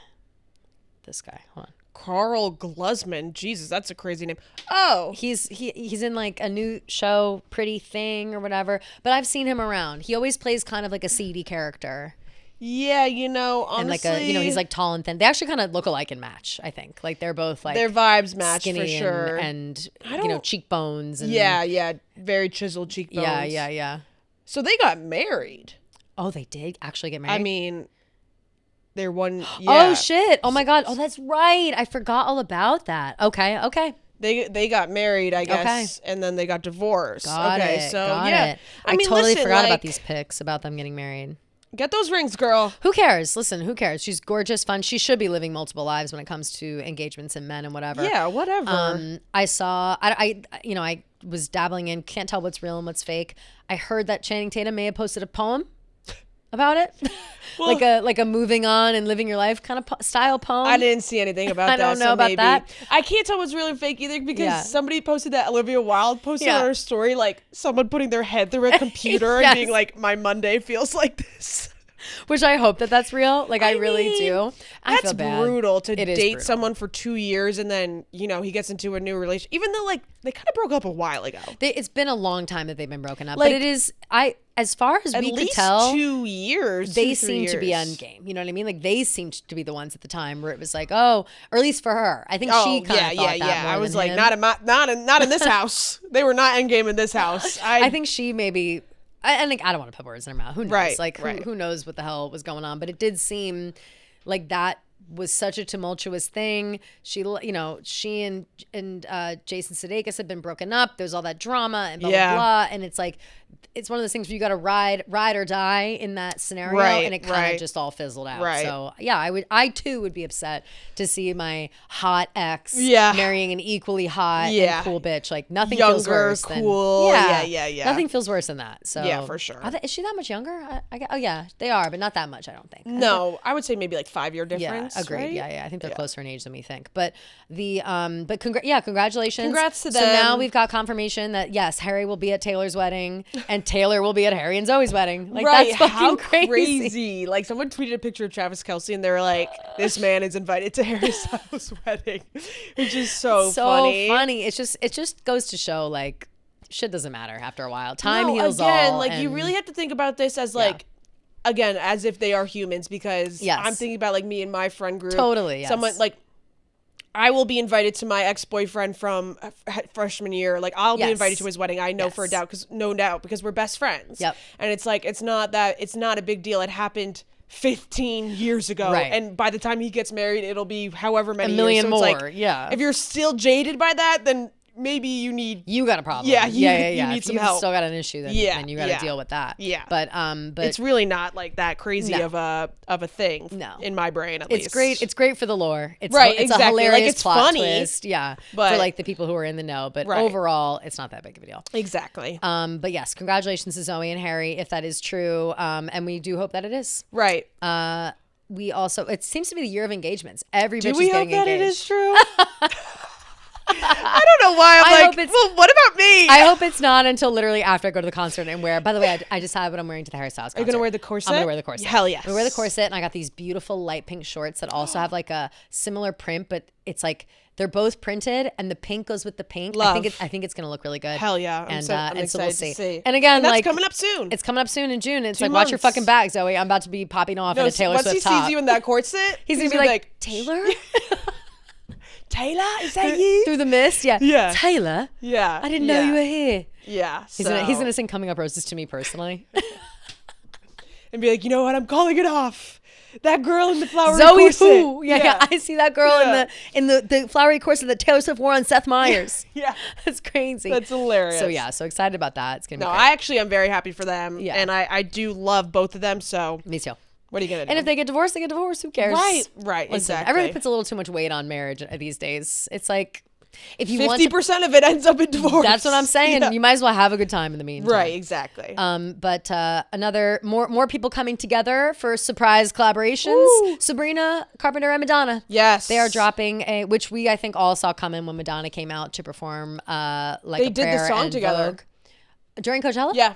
B: This guy. Hold on.
A: Carl Glusman. Jesus, that's a crazy name. Oh,
B: he's in like a new show, Pretty Thing or whatever. But I've seen him around. He always plays kind of like a seedy character.
A: Yeah, honestly,
B: and like he's like tall and thin. They actually kind of look alike and match. I think like they're both like
A: their vibes match
B: skinny
A: for sure,
B: and cheekbones. And,
A: yeah, very chiseled cheekbones.
B: Yeah.
A: So they got married.
B: Oh, they did actually get married?
A: I mean, they're one. Yeah.
B: Oh, shit. Oh, my God. Oh, that's right. I forgot all about that. Okay.
A: They got married, I guess, and then they got divorced.
B: Got it. I mean, totally forgot about these pics about them getting married.
A: Get those rings, girl.
B: Who cares? Listen, who cares? She's gorgeous, fun. She should be living multiple lives when it comes to engagements and men and whatever.
A: Yeah, whatever.
B: I saw, I was dabbling in, can't tell what's real and what's fake. I heard that Channing Tatum may have posted a poem about it. Well, like a moving on and living your life kind of style poem.
A: I didn't see anything about that.
B: I don't know about that.
A: I can't tell what's real or fake either because somebody posted that Olivia Wilde posted on her story, like someone putting their head through a computer and being like, my Monday feels like this.
B: Which I hope that's real. Like, I really do. I feel bad.
A: That's brutal to date someone for 2 years and then, he gets into a new relationship. Even though, like, they kind of broke up a while ago.
B: It's been a long time that they've been broken up. Like, but it is, as far as we could tell.
A: At least 2 years.
B: They seem to be endgame. You know what I mean? Like, they seemed to be the ones at the time where it was like, or at least for her. I think she kind of thought that more
A: I was
B: than
A: like,
B: him.
A: not in this house. They were not endgame in this house.
B: I think she maybe... I don't want to put words in her mouth. Who knows?
A: Right.
B: Who knows what the hell was going on? But it did seem like that was such a tumultuous thing. She and Jason Sudeikis had been broken up. There's all that drama and blah, blah, blah. And it's like, it's one of those things where you got to ride or die in that scenario. And it kind of just all fizzled out. Right. So yeah, I too would be upset to see my hot ex marrying an equally hot and cool bitch. Like nothing feels worse than
A: cool. Yeah.
B: Nothing feels worse than that. So
A: yeah, for sure.
B: Is she that much younger? Oh yeah, they are, but not that much. I don't think.
A: No, I would say maybe like 5-year difference.
B: Yeah, agreed.
A: Right?
B: Yeah. I think they're closer in age than we think. But congratulations.
A: Congrats to them.
B: So now we've got confirmation that yes, Harry will be at Taylor's wedding and Taylor will be at Harry and Zoe's wedding. Like that's fucking crazy.
A: Like someone tweeted a picture of Travis Kelce and they were like, "This man is invited to Harry Styles' wedding," which is so funny.
B: It just goes to show like shit doesn't matter after a while. Time heals all.
A: Like you really have to think about this as like. Again, as if they are humans, because I'm thinking about like me and my friend group.
B: Totally, yes.
A: Someone like I will be invited to my ex-boyfriend from freshman year. Like, I'll be invited to his wedding. I know for a doubt, because we're best friends.
B: Yep.
A: And it's like, it's not a big deal. It happened 15 years ago.
B: Right.
A: And by the time he gets married, it'll be however many
B: a million
A: years. So
B: more.
A: it's like,
B: yeah.
A: if you're still jaded by that, then maybe you got
B: a problem.
A: Yeah, you need
B: if
A: some
B: you've
A: help.
B: still got an issue, then you got to deal with that.
A: Yeah.
B: But
A: it's really not like that crazy of a thing.
B: No.
A: In my brain, at least.
B: It's great. It's great for the lore. It's
A: right.
B: It's
A: exactly.
B: a hilarious
A: like, it's
B: plot
A: funny.
B: twist. Yeah.
A: But
B: for like the people who are in the know. But overall, it's not that big of a deal.
A: Exactly.
B: But yes, congratulations to Zoe and Harry if that is true. And we do hope that it is.
A: Right.
B: We also, it seems to be the year of engagements. Every bitch is
A: Do we
B: getting
A: hope that
B: engaged.
A: it is true? I don't know why I'm well, what about me?
B: I hope it's not until literally after I go to the concert and wear. By the way, I decided what I'm wearing to the Harry Styles concert.
A: Are you going to wear the corset?
B: I'm going to wear the corset.
A: Hell yes.
B: I'm going to wear the corset, and I got these beautiful light pink shorts that also have like a similar print, but it's like they're both printed, and the pink goes with the pink.
A: Love.
B: I think it's going to look really good.
A: Hell yeah.
B: I'm
A: so
B: we'll
A: excited
B: see.
A: to see.
B: And again,
A: that's
B: like
A: coming up soon.
B: It's coming up soon in June. It's
A: 2
B: like, watch your
A: months.
B: fucking back, Zoe. I'm about to be popping off in a Taylor Swift top.
A: Once he sees you in that corset,
B: he's going to be like, Taylor?
A: Taylor, is that you?
B: Through the mist, yeah.
A: Yeah.
B: Taylor?
A: Yeah.
B: I didn't know you were here.
A: Yeah.
B: He's gonna sing "Coming Up Roses" to me personally,
A: and be like, you know what? I'm calling it off. That girl in the flowery
B: Zoe
A: corset.
B: who? Yeah. I see that girl in the flowery corset that Taylor Swift wore on Seth Meyers.
A: Yeah.
B: That's crazy.
A: That's hilarious.
B: So excited about that. It's gonna be great.
A: I actually am very happy for them.
B: Yeah.
A: And I do love both of them. So
B: Me too.
A: what are you gonna do?
B: And if they get divorced, they get divorced. Who cares?
A: Right.
B: Listen,
A: Exactly.
B: everybody puts a little too much weight on marriage these days. It's like, if you
A: 50% of it ends up in divorce.
B: That's what I'm saying.
A: Yeah.
B: You might as well have a good time in the meantime.
A: Right, exactly.
B: But another more people coming together for surprise collaborations.
A: Ooh.
B: Sabrina Carpenter and Madonna.
A: Yes.
B: They are dropping which we I think all saw coming when Madonna came out to perform
A: They
B: a
A: did the
B: prayer
A: song
B: and
A: together.
B: Vogue. During Coachella?
A: Yeah.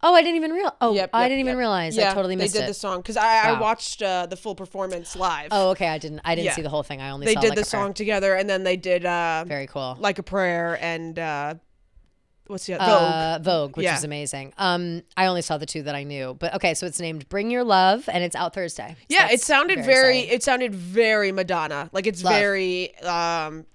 B: Oh, I didn't even realize. Oh,
A: Yep,
B: I
A: yep,
B: didn't even
A: yep.
B: realize.
A: Yeah,
B: I totally missed it.
A: They did the song because I
B: Wow.
A: watched the full performance live.
B: Oh, okay. I didn't
A: Yeah.
B: see the whole thing. I only
A: They
B: saw
A: did
B: like
A: the
B: a prayer.
A: song together, and then they did
B: Very cool.
A: like a prayer and what's the other
B: Vogue, which
A: Yeah.
B: is amazing. I only saw the two that I knew, but okay. So it's named "Bring Your Love" and it's out Thursday. So
A: Yeah, it
B: that's
A: sounded
B: exciting.
A: very Madonna. Like it's
B: Love.
A: very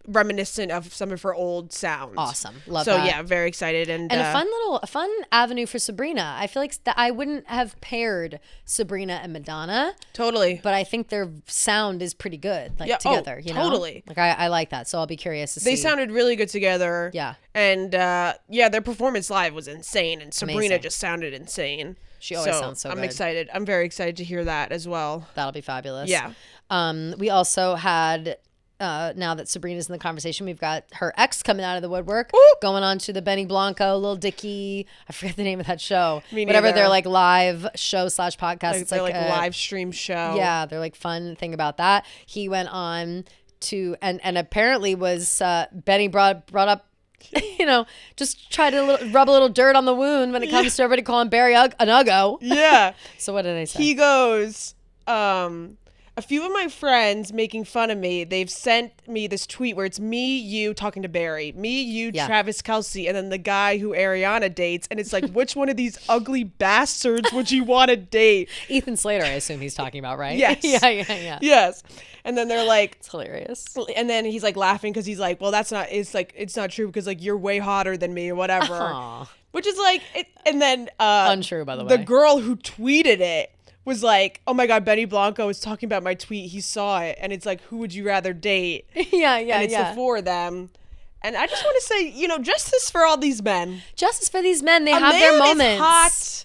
A: reminiscent of some of her old sounds.
B: Awesome. Love
A: so
B: that.
A: yeah, very excited and
B: a fun avenue for Sabrina. I feel like that I wouldn't have paired Sabrina and Madonna,
A: totally.
B: but I think their sound is pretty good, like
A: Yeah, oh,
B: together. You know,
A: totally.
B: like I like that. So I'll be curious to see.
A: They sounded really good together.
B: Yeah.
A: And their performance live was insane, and Sabrina
B: Amazing.
A: just sounded insane.
B: She always sounds so
A: I'm
B: good.
A: excited. I'm very excited to hear that as well.
B: That'll be fabulous.
A: Yeah.
B: We also had. Now that Sabrina's in the conversation, we've got her ex coming out of the woodwork, going on to the Benny Blanco, Lil Dicky. I forget the name of that show. Whatever their like live show / podcast.
A: Like,
B: It's
A: they're
B: like
A: like
B: a
A: live stream show.
B: Yeah, they're like fun thing about that. He went on to and apparently was Benny brought up. Just try to rub a little dirt on the wound when it comes to everybody calling Barry an uggo.
A: Yeah.
B: So what did I say?
A: He goes, a few of my friends making fun of me, they've sent me this tweet where it's me, you talking to Barry, me, you, Travis Kelce, and then the guy who Ariana dates. And it's like, which one of these ugly bastards would you want to date?
B: Ethan Slater, I assume he's talking about, right?
A: Yes.
B: Yeah.
A: Yes. And then they're like,
B: It's hilarious.
A: and then he's like laughing because he's like, well, it's not true because like you're way hotter than me or whatever.
B: Aw.
A: Which is like, and then
B: Untrue, by the way.
A: the girl who tweeted it was like, oh my God, Benny Blanco was talking about my tweet. He saw it. And it's like, who would you rather date?
B: Yeah.
A: And it's the four of them. And I just want to say, justice for all these men.
B: Justice for these men. They
A: A
B: have
A: man
B: their
A: is
B: moments.
A: hot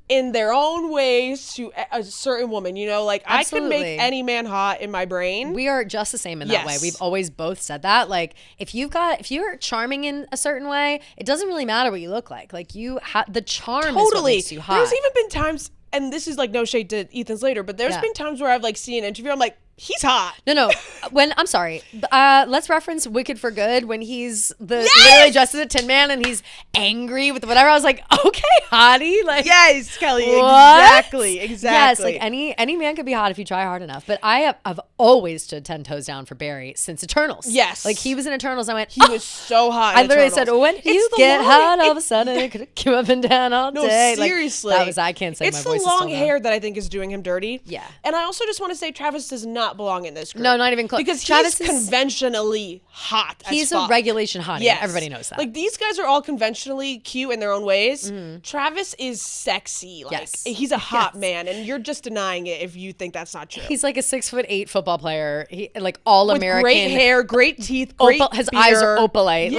A: in their own ways to a certain woman. Like I could
B: Absolutely.
A: make any man hot in my brain.
B: We are just the same in that way.
A: Yes.
B: We've always both said that. Like, if you're charming in a certain way, it doesn't really matter what you look like. Like, you have the charm is what makes you hot.
A: There's even been times, and this is like no shade to Ethan Slater, but there's been times where I've like seen an interview, I'm like, he's hot.
B: No. I'm sorry. Let's reference Wicked for Good when he's literally dressed as a Tin Man and he's angry with whatever. I was like, okay, hottie. Like,
A: Yes, Kelly.
B: what?
A: Exactly.
B: Yes, like any man could be hot if you try hard enough. But I've always stood 10 toes down for Barry since Eternals.
A: Yes.
B: Like he was in Eternals. I went,
A: He was so hot.
B: I
A: in
B: literally
A: Eternals.
B: said, when
A: It's
B: you
A: the
B: get
A: long-
B: hot, all
A: it-
B: of a sudden it could keep up and down all
A: No,
B: day. Like,
A: seriously.
B: that was, I can't say
A: it's
B: my
A: the
B: voice is
A: long
B: still
A: hair that I think is doing him dirty.
B: Yeah.
A: And I also just want to say Travis does not not belong in this group.
B: No, not even close.
A: Because
B: Travis
A: he's conventionally hot.
B: He's
A: as fuck.
B: a regulation hottie.
A: Yes.
B: Everybody knows that.
A: Like, these guys are all conventionally cute in their own ways. Travis is sexy. Like,
B: Yes.
A: he's a hot man, and you're just denying it if you think that's not true.
B: He's like a 6'8" football player. He like all
A: With
B: American.
A: great hair, great teeth, great
B: His
A: beard.
B: eyes are opalite.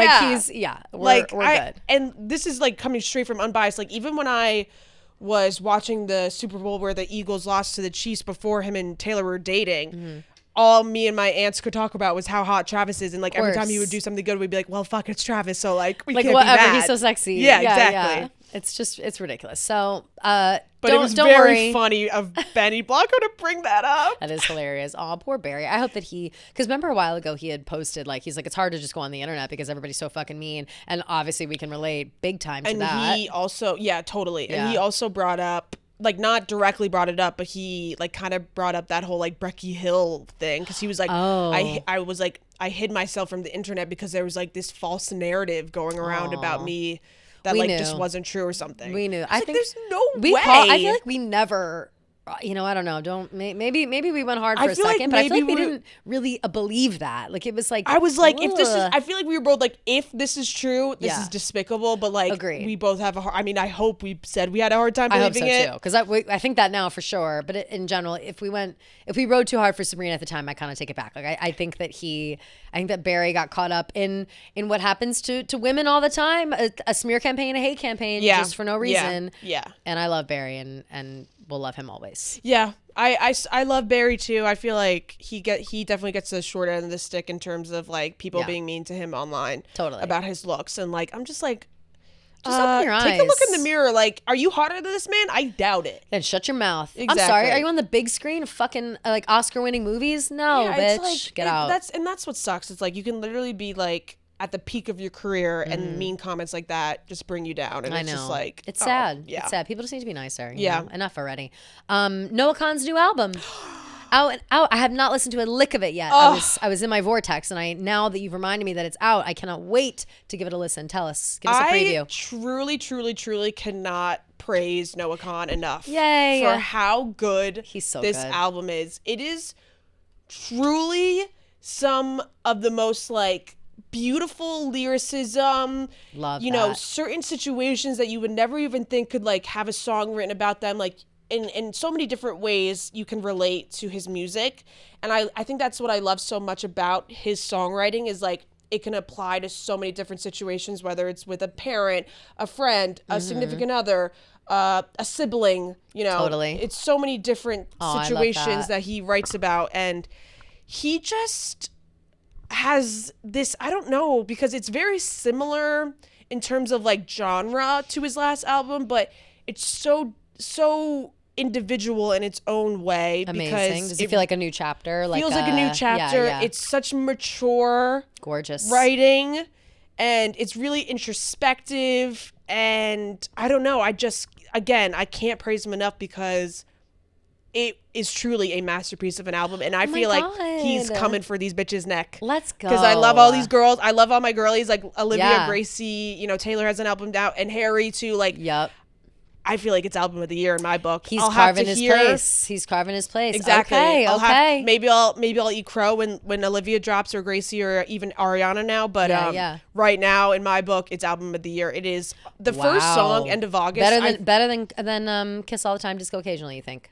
A: Yeah.
B: Like we're good.
A: And this is like coming straight from unbiased. Like, even when I was watching the Super Bowl where the Eagles lost to the Chiefs before him and Taylor were dating, all me and my aunts could talk about was how hot Travis is, and like every time he would do something good, we'd be like, well, fuck, it's Travis, so like we can't
B: whatever,
A: be mad.
B: he's so sexy.
A: Yeah, exactly.
B: Yeah. It's ridiculous. So
A: But
B: don't,
A: it was
B: don't
A: very
B: worry.
A: funny of Benny Blanco to bring that up.
B: That is hilarious. Oh, poor Barry. I hope that because remember a while ago he had posted he's like, it's hard to just go on the internet because everybody's so fucking mean, and obviously we can relate big time to that.
A: And he also, totally.
B: Yeah.
A: And he also brought up, like, not directly brought it up, but he like kind of brought up that whole like Brecky Hill thing, because he was like, I was like, I hid myself from the internet because there was like this false narrative going around about me that
B: We
A: like
B: knew.
A: just wasn't true or something.
B: We knew.
A: I think there's no way.
B: I feel like we never. I don't know. Maybe we went hard for a
A: feel like
B: second, but I feel like we
A: maybe
B: didn't really believe that. Like, it was like,
A: I was like, if this is,
B: ugh.
A: I feel like we were both like, if this is true, this
B: Yeah.
A: is despicable. But like,
B: Agreed.
A: we both have I mean, I hope we said we had a hard time
B: I hope
A: believing
B: so
A: it.
B: too, because I think that now for sure. But in general, if we rode too hard for Sabrina at the time, I kind of take it back. Like, I think that Barry got caught up in what happens to women all the time, a smear campaign, a hate campaign, just for no reason.
A: Yeah.
B: And I love Barry, and we'll love him always.
A: Yeah, I love Barry too. I feel like he definitely gets the short end of the stick in terms of like people being mean to him online,
B: Totally,
A: about his looks, and like I'm just like,
B: just open your
A: take a look
B: eyes.
A: in the mirror. Like, are you hotter than this man? I doubt it.
B: And shut your mouth. I'm
A: Exactly.
B: sorry. Are you on the big screen of fucking like Oscar-winning movies? No,
A: Yeah,
B: bitch.
A: it's like,
B: Get out.
A: That's what sucks. It's like you can literally be like at the peak of your career, and mean comments like that just bring you down. And
B: I
A: it's
B: know.
A: just like,
B: It's
A: oh,
B: sad.
A: Yeah.
B: It's sad. People just need to be nicer. you
A: Yeah.
B: know? Enough already. Noah Kahan's new album. Out. I have not listened to a lick of it yet. I was in my vortex, and now that you've reminded me that it's out, I cannot wait to give it a listen. Tell us. Give us a preview.
A: I truly cannot praise Noah Kahan enough.
B: Yay.
A: For how good
B: He's so
A: this
B: good.
A: album is. It is truly some of the most like beautiful lyricism.
B: Love
A: you know,
B: that.
A: certain situations that you would never even think could like have a song written about them, like in so many different ways you can relate to his music. And I think that's what I love so much about his songwriting, is like it can apply to so many different situations, whether it's with a parent, a friend, a significant other, a sibling, you know.
B: Totally.
A: It's so many different
B: I love
A: situations
B: that.
A: that he writes about, and he just has this, I don't know, because it's very similar in terms of like genre to his last album, but it's so individual in its own way.
B: Amazing.
A: Because
B: Does it feel like a new chapter?
A: feels like a new chapter.
B: Yeah.
A: It's such mature
B: Gorgeous.
A: writing, and it's really introspective, and I don't know, I can't praise him enough because it is truly a masterpiece of an album, and I feel like he's coming for these bitches' neck.
B: Let's go.
A: Because I love all these girls. I love all my girlies, like Olivia,
B: Yeah.
A: Gracie, you know, Taylor has an album out, and Harry too. Like,
B: Yep.
A: I feel like it's album of the year in my book.
B: He's
A: I'll have
B: carving
A: to
B: his
A: hear-
B: place. He's carving his place.
A: Exactly.
B: Okay.
A: Maybe I'll eat crow when Olivia drops, or Gracie, or even Ariana now. But
B: Yeah.
A: right now in my book, it's album of the year. It is the first song, End of August.
B: Better than Kiss All the Time, Disco Occasionally, you think?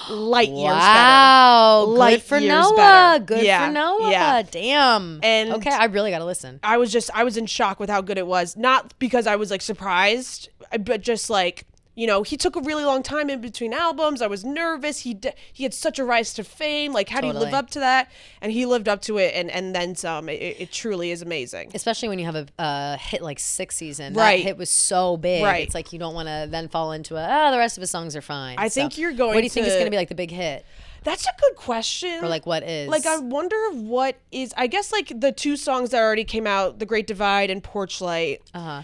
A: light years better.
B: Wow.
A: Light
B: Good for
A: years
B: Noah.
A: better.
B: Good
A: Yeah,
B: for Noah.
A: yeah.
B: Damn.
A: And
B: okay, I really got to listen.
A: I was in shock with how good it was. Not because I was like surprised, but just like, you know, he took a really long time in between albums. I was nervous. He had such a rise to fame. Like, how do you live
B: Totally.
A: up to that? And he lived up to it, and then some. It truly is amazing.
B: Especially when you have a hit like 6 Season.
A: Right.
B: That hit was so big.
A: Right.
B: It's like you don't want to then fall into the rest of his songs are fine.
A: I think you're going
B: What do you think is
A: to-
B: going to be like the big hit?
A: That's a good question.
B: Or like what is?
A: Like, I wonder what is. I guess like the 2 songs that already came out, The Great Divide and Porch Light.
B: Uh-huh.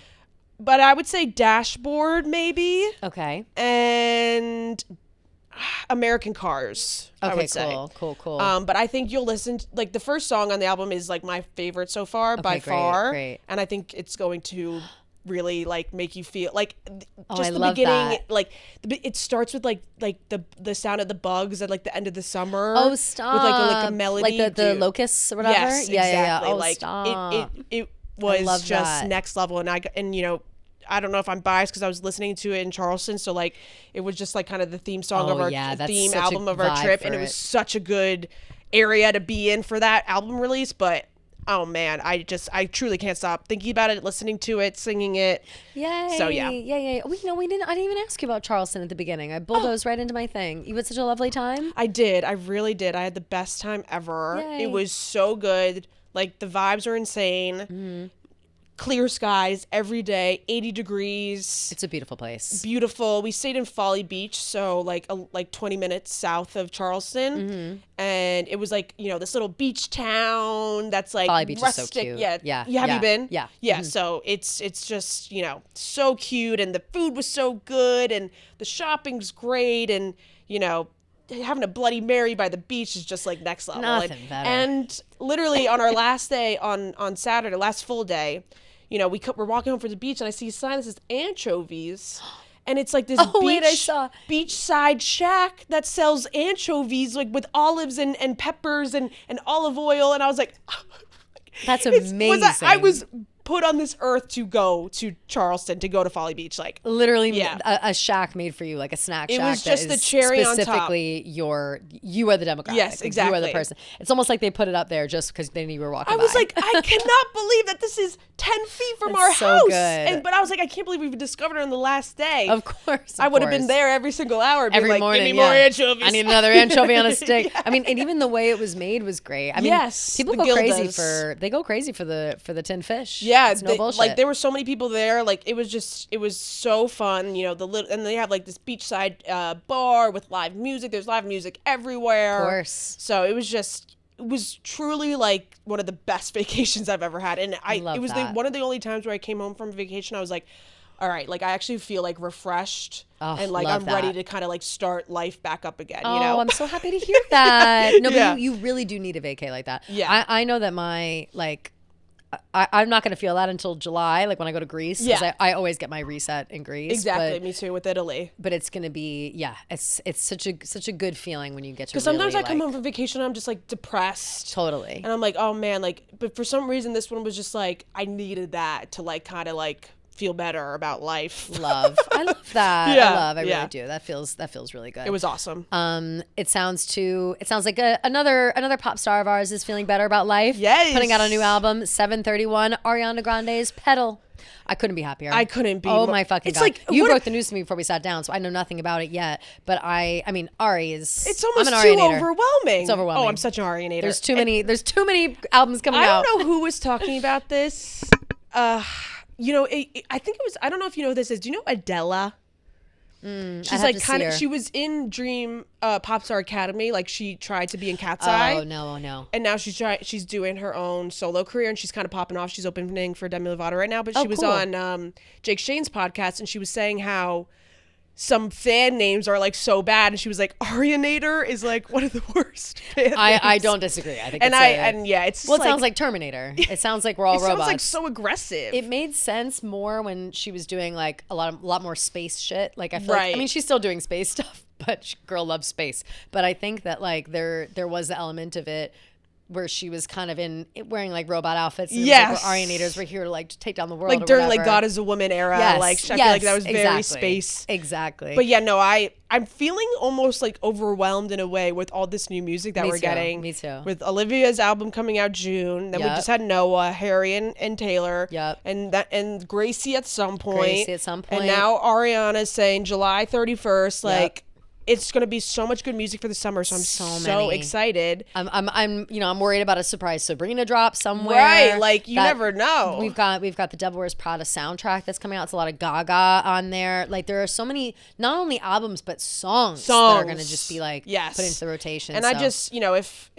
A: But I would say Dashboard maybe,
B: Okay.
A: and American Cars. I
B: Okay,
A: would say.
B: cool.
A: But I think you'll listen to, like, the first song on the album is like my favorite so far by
B: great,
A: far.
B: great.
A: And I think it's going to really like make you feel like just
B: I
A: the
B: love
A: beginning
B: that.
A: like it starts with like the sound of the bugs at like the end of the summer.
B: Oh, stop.
A: With like a melody,
B: like the
A: dude.
B: locusts or whatever.
A: Yes,
B: yeah,
A: exactly.
B: Oh,
A: like
B: stop.
A: it was
B: love
A: just
B: that.
A: next level, and you know, I don't know if I'm biased because I was listening to it in Charleston, so like it was just like kind of the theme song of our
B: that's
A: theme
B: such a
A: album of our
B: vibe
A: trip,
B: for
A: and it
B: it.
A: was such a good area to be in for that album release. But oh man, I truly can't stop thinking about it, listening to it, singing it.
B: Yay.
A: So yeah.
B: We didn't. I didn't even ask you about Charleston at the beginning. I bulldozed right into my thing. You had such a lovely time.
A: I did. I really did. I had the best time ever.
B: Yay.
A: It was so good. Like the vibes are insane.
B: Mm-hmm.
A: Clear skies every day, 80 degrees.
B: It's a beautiful place.
A: Beautiful. We stayed in Folly Beach, so like 20 minutes south of Charleston, and it was like, you know, this little beach town that's like
B: Folly Beach
A: rustic.
B: is so cute.
A: Yeah,
B: Yeah.
A: Have you been?
B: Yeah.
A: Yeah. So it's just, you know, so cute, and the food was so good, and the shopping's great, and you know, having a Bloody Mary by the beach is just like next level.
B: Nothing better.
A: And literally on our last day on Saturday, last full day, you know, we're walking home from the beach, and I see a sign that says anchovies. And it's like this beachside shack that sells anchovies, like with olives and peppers and olive oil. And I was like,
B: That's amazing.
A: I was put on this earth to go to Charleston, to go to Folly Beach. Like
B: literally
A: Yeah.
B: a shack made for you, like a snack shack.
A: It was
B: that
A: just the
B: is
A: cherry on top.
B: specifically you are the demographic.
A: Yes,
B: Like, you are the
A: exactly.
B: person. It's almost like they put it up there just because they knew you were walking
A: I was
B: by.
A: like, I cannot believe that this is 10 feet from
B: It's
A: our
B: so
A: house.
B: good.
A: But I was like, I can't believe we've discovered it on the last day.
B: Of course.
A: I would have been there every single hour. Being
B: every
A: like,
B: morning.
A: Give me more anchovies.
B: I need another anchovy on a stick. I mean, and even the way it was made was great. I mean,
A: Yes,
B: people
A: the
B: go crazy
A: Gildas.
B: they go crazy for the tin fish.
A: Yeah,
B: it's no bullshit.
A: like there were so many people there. Like it was so fun. You know, and they have like this beachside bar with live music. There's live music everywhere.
B: Of course.
A: So it was truly like one of the best vacations I've ever had. And
B: love
A: it was
B: that.
A: one of the only times where I came home from vacation. I was like, all right, like I actually feel like refreshed, and like
B: love
A: I'm ready
B: that.
A: to kind of like start life back up again.
B: Oh,
A: You know,
B: I'm so happy to hear that. No,
A: Yeah.
B: but you really do need a vacay like that.
A: Yeah.
B: I know that my I'm not going to feel that until July, like when I go to Greece.
A: Yeah.
B: 'Cause I always get my reset in Greece.
A: exactly.
B: But,
A: Me too with Italy.
B: but it's going to be, it's such a good feeling when you get to
A: Because sometimes
B: really,
A: I come
B: like,
A: home from vacation and I'm just like depressed.
B: Totally.
A: And I'm like, oh man, like, but for some reason this one was just like, I needed that to like kind of like feel better about life.
B: Love. I love that.
A: Yeah,
B: I
A: yeah.
B: really do. That feels really good.
A: It was awesome.
B: It sounds like another pop star of ours is feeling better about life.
A: Yes.
B: Putting out a new album, 7:31, Ariana Grande's Pedal. I couldn't be happier.
A: I couldn't be
B: Oh
A: more-
B: my fucking
A: It's
B: god!
A: like,
B: You
A: what
B: broke the news to me before we sat down, so I know nothing about it yet. But I mean, Ari is.
A: It's almost
B: I'm an
A: too
B: Arianator.
A: overwhelming.
B: It's overwhelming.
A: Oh, I'm such an Arianator.
B: There's too many albums coming
A: I
B: out.
A: don't know who was talking about this. You know, I think it was. I don't know if you know who this is. Do you know Adela? She's
B: have
A: like
B: to see
A: kind of.
B: her.
A: She was in Dream Pop Star Academy. Like she tried to be in Cat's Eye.
B: Oh no.
A: And now she's doing her own solo career, and she's kind of popping off. She's opening for Demi Lovato right now, but she was
B: cool.
A: on Jake Shane's podcast, and she was saying how some fan names are like so bad, and she was like, Arianator is like one of the worst fan names.
B: I don't disagree. I think
A: And
B: it's
A: it's
B: well, it
A: like,
B: sounds like Terminator. It sounds like we're all
A: it sounds
B: robots.
A: like so aggressive.
B: It made sense more when she was doing like a lot more space shit. Like I feel
A: Right.
B: like, I mean, she's still doing space stuff, but girl loves space. But I think that like there was the element of it where she was kind of wearing like robot outfits. And
A: Yes.
B: it was like, we're Arianators. We're here to like take down the world.
A: like
B: or
A: during like
B: whatever.
A: God is a Woman era.
B: Yes,
A: Like I feel
B: yes,
A: like that was very
B: exactly.
A: space.
B: Exactly.
A: But yeah, no, I'm feeling almost like overwhelmed in a way with all this new music that
B: Me
A: we're
B: too,
A: getting.
B: me too.
A: With Olivia's album coming out June, then we
B: Yep.
A: just had Noah, Harry, and Taylor.
B: Yep.
A: And Gracie at some point.
B: Gracie at some point.
A: And now Ariana's saying July 31st. Like it's gonna be so much good music for the summer. So I'm so
B: many.
A: excited.
B: I'm worried about a surprise Sabrina drop somewhere.
A: Right, like you
B: that-
A: never know.
B: We've got the Devil Wears Prada soundtrack that's coming out. It's a lot of Gaga on there. Like there are so many, not only albums but songs that are going to just be like
A: Yes.
B: put into the rotation.
A: And
B: so.
A: I just, you know, if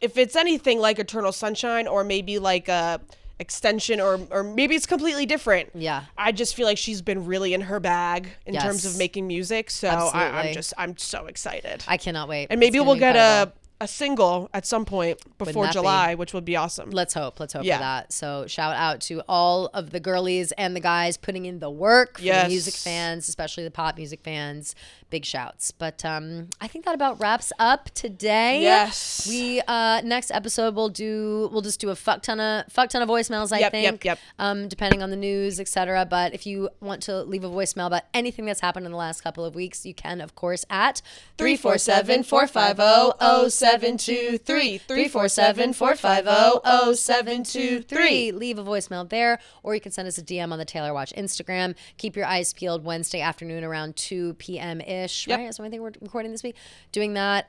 A: it's anything like Eternal Sunshine or maybe like a extension or maybe it's completely different.
B: Yeah.
A: I just feel like she's been really in her bag in terms of
B: Yes.
A: making music. So
B: Absolutely.
A: I'm so excited.
B: I cannot wait.
A: And maybe
B: It's gonna
A: we'll
B: be
A: get
B: incredible.
A: a single at some point before July, which would be awesome.
B: Let's hope for that. So shout out to all of the girlies and the guys putting in the work for the music fans, especially the pop music fans. Big shouts. But I think that about wraps up today.
A: Yes.
B: We next episode we'll just do a fuck ton of voicemails, I think. Yep. Depending on the news, etc. But if you want to leave a voicemail about anything that's happened in the last couple of weeks, you can, of course, at 347-450-0723. 347-450-0723. Leave a voicemail there, or you can send us a DM on the Taylor Watch Instagram. Keep your eyes peeled Wednesday afternoon around 2 p.m.-ish, right? So I think we're recording this week. Doing that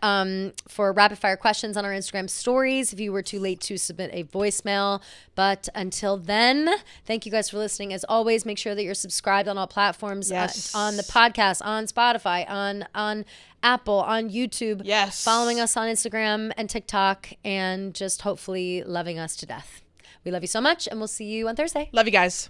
B: for rapid fire questions on our Instagram stories if you were too late to submit a voicemail. But until then, thank you guys for listening. As always, make sure that you're subscribed on all platforms, on the podcast, on Spotify, on Apple, on YouTube.
A: Yes.
B: Following us on Instagram and TikTok, and just hopefully loving us to death. We love you so much, and we'll see you on Thursday.
A: Love you guys.